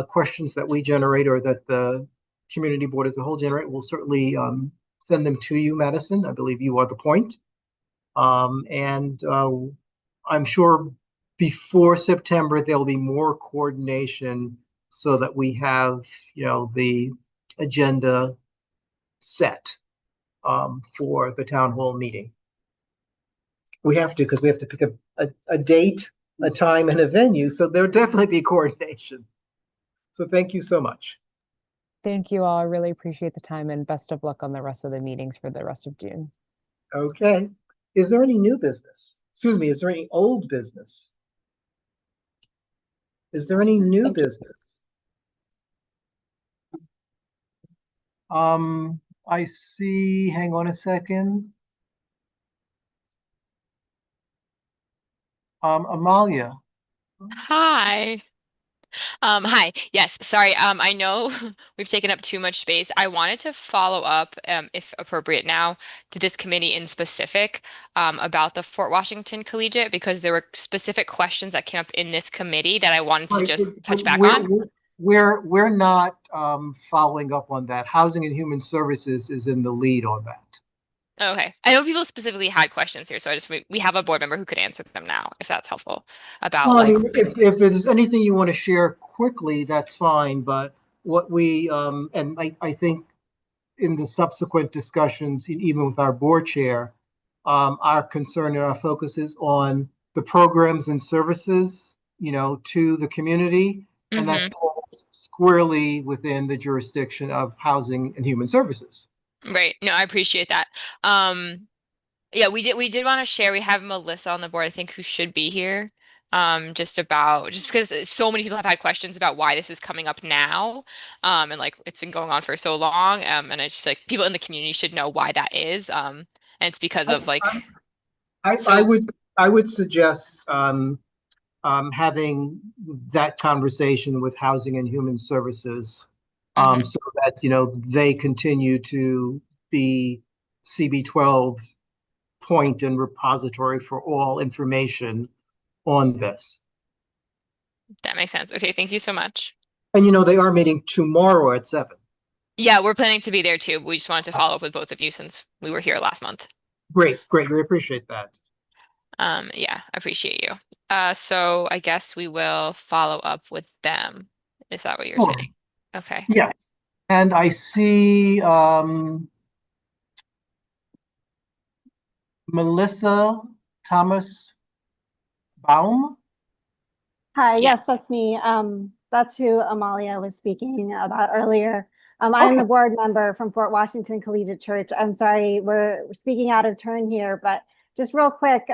questions that we generate or that the community board as a whole generate, we'll certainly send them to you, Madison. I believe you are the point. And I'm sure before September, there'll be more coordination so that we have, the agenda set for the town hall meeting. We have to, because we have to pick a date, a time, and a venue. So there'll definitely be coordination. So thank you so much. Thank you all. I really appreciate the time and best of luck on the rest of the meetings for the rest of June. Okay. Is there any new business? Excuse me, is there any old business? Is there any new business? I see, hang on a second. Amalia. Hi. Hi. Yes, sorry. I know we've taken up too much space. I wanted to follow up, if appropriate now, to this committee in specific, about the Fort Washington Collegiate, because there were specific questions that came up in this committee that I wanted to just touch back on. We're not following up on that. Housing and Human Services is in the lead on that. Okay. I know people specifically had questions here, so we have a board member who could answer them now, if that's helpful, about Well, I like. mean, if there's anything you want to share quickly, that's fine. But what we and I think in the subsequent discussions, even with our board chair, our concern and our focus is on the programs and services, to the community, and that falls squarely within the jurisdiction of Housing and Human Services. Right. No, I appreciate that. Yeah, we did want to share. We have Melissa on the board, I think, who should be here. Just because so many people have had questions about why this is coming up now. And like it's been going on for so long. And I just feel like people in the community should know why that is. And it's because of like I would suggest having that conversation with Housing and Human Services, so that they continue to be CB12's point and repository for all information on this. That makes sense. Okay, thank you so much. And they are meeting tomorrow at 7. Yeah, we're planning to be there too. We just wanted to follow up with both of you since we were here last month. Great. We appreciate that. Yeah, I appreciate you. So I guess we will follow up with them. Is that what you're saying? Okay. Yes. And I see Melissa Thomas Baum. Hi, yes, that's me. That's who Amalia was speaking about earlier. I'm the board member from Fort Washington Collegiate Church. I'm sorry, we're speaking out of turn here, but just real quick,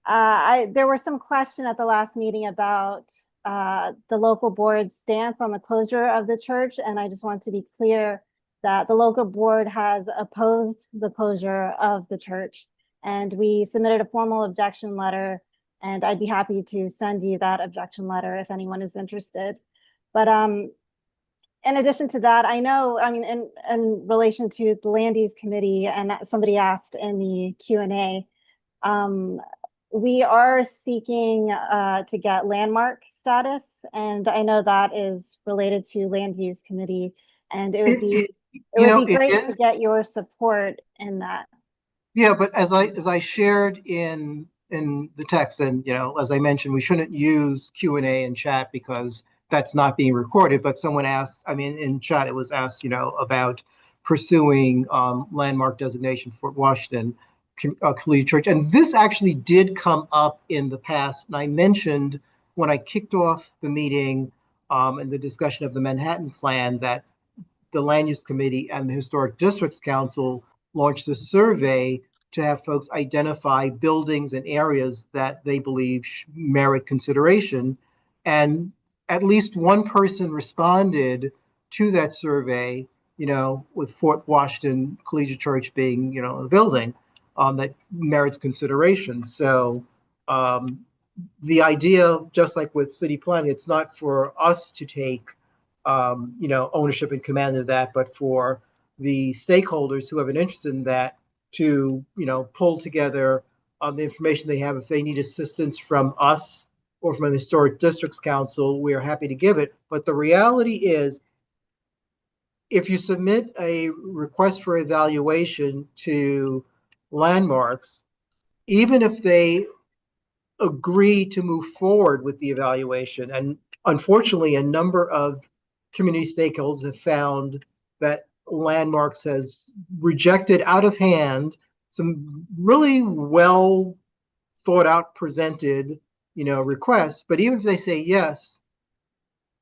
There were some question at the last meeting about the local board's stance on the closure of the church, and I just want to be clear that the local board has opposed the closure of the church, and we submitted a formal objection letter, and I'd be happy to send you that objection letter if anyone is interested. But in addition to that, I know, I mean, in relation to the land use committee, and somebody asked in the Q&A, we are seeking to get landmark status, and I know that is related to land use committee, and it would be great to get your support in that. Yeah, but as I shared in the text, and as I mentioned, we shouldn't use Q&A in chat because that's not being recorded. But someone asked, I mean, in chat it was asked, about pursuing landmark designation for Fort Washington Collegiate Church, and this actually did come up in the past. And I mentioned when I kicked off the meeting and the discussion of the Manhattan Plan that the Land Use Committee and the Historic Districts Council launched a survey to have folks identify buildings and areas that they believe merit consideration. And at least one person responded to that survey, with Fort Washington Collegiate Church being, a building that merits consideration. So the idea, just like with city planning, it's not for us to take ownership and command of that, but for the stakeholders who have an interest in that to, pull together the information they have. If they need assistance from us or from an Historic Districts Council, we are happy to give it. But the reality is, if you submit a request for evaluation to landmarks, even if they agree to move forward with the evaluation, and unfortunately a number of community stakeholders have found that landmarks has rejected out of hand some really well thought out presented requests. But even if they say yes,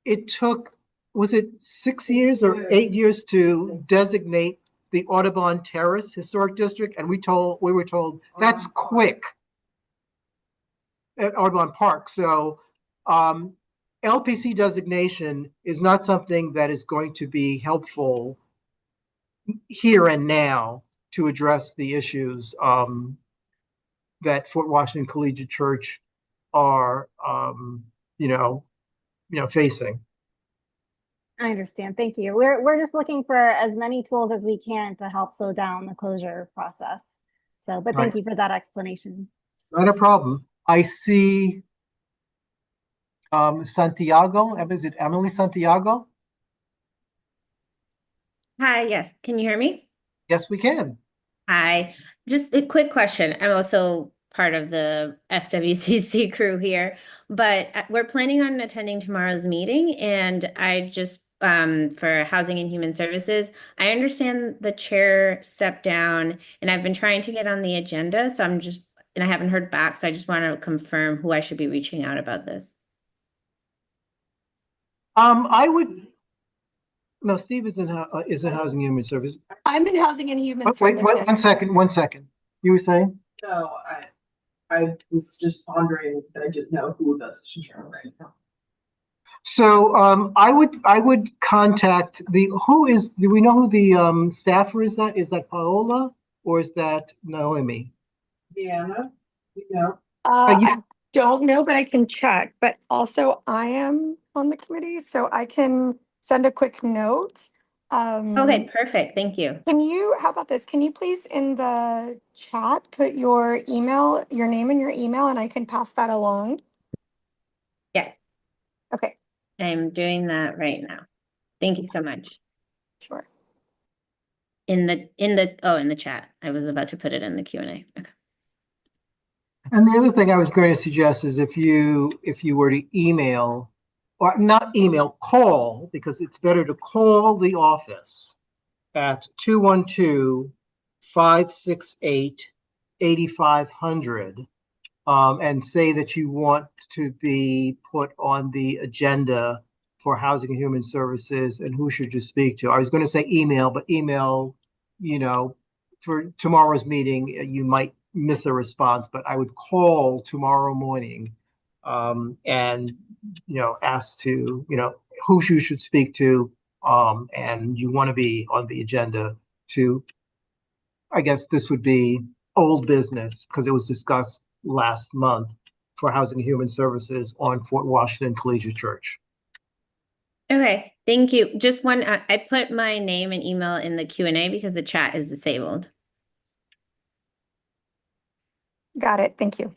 it took, was it 6 years or 8 years to designate the Audubon Terrace Historic District? And we were told that's quick at Audubon Park. So LPC designation is not something that is going to be helpful here and now to address the issues that Fort Washington Collegiate Church are, facing. I understand. Thank you. We're just looking for as many tools as we can to help slow down the closure process. So, but thank you for that explanation. Not a problem. I see Santiago. Is it Emily Santiago? Hi, yes. Can you hear me? Yes, we can. Hi. Just a quick question. I'm also part of the FWCC crew here, but we're planning on attending tomorrow's meeting, and I just for Housing and Human Services, I understand the chair stepped down, and I've been trying to get on the agenda, so and I haven't heard back, so I just want to confirm who I should be reaching out about this. No, Steve is in Housing and Human Services. I'm in Housing and Human Wait, Services. one second. You were saying? No, I was just pondering that I didn't know who the chair was right now. So I would contact do we know who the staffer is? Is that Paola or is that Naomi? Deanna, you know. I don't know, but I can check. But also I am on the committee, so I can send a quick note. Okay, perfect. Thank you. How about this? Can you please in the chat put your email, your name and your email, and I can pass that along? Yeah. Okay. I'm doing that right now. Thank you so much. Sure. In the chat. I was about to put it in the Q&A. Okay. And the other thing I was going to suggest is if you were to email, or not email, call, because it's better to call the office at 212-568-8500 and say that you want to be put on the agenda for Housing and Human Services and who should you speak to. I was going to say email, but email, for tomorrow's meeting, you might miss a response, but I would call tomorrow morning and, ask to, who you should speak to, and you want to be on the agenda to, I guess this would be old business because it was discussed last month for Housing and Human Services on Fort Washington Collegiate Church. Okay, thank you. Just one, I put my name and email in the Q&A because the chat is disabled. Got it. Thank you.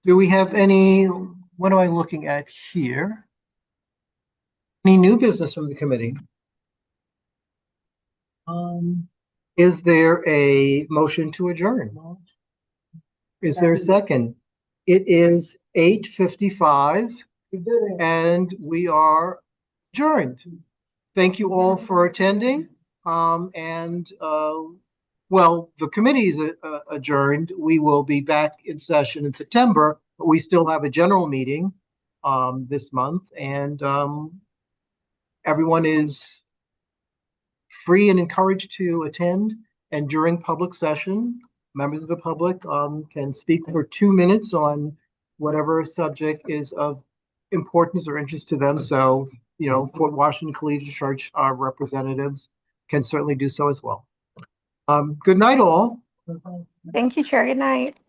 Do we have any, what am I looking at here? Any new business from the committee? Is there a motion to adjourn? Is there a second? It is 8:55 and we are adjourned. Thank you all for attending. Well, the committee is adjourned. We will be back in session in September, but we still have a general meeting this month, and everyone is free and encouraged to attend. And during public session, members of the public can speak for 2 minutes on whatever subject is of importance or interest to them. So, Fort Washington Collegiate Church representatives can certainly do so as well. Good night, all. Thank you, Chair. Good night.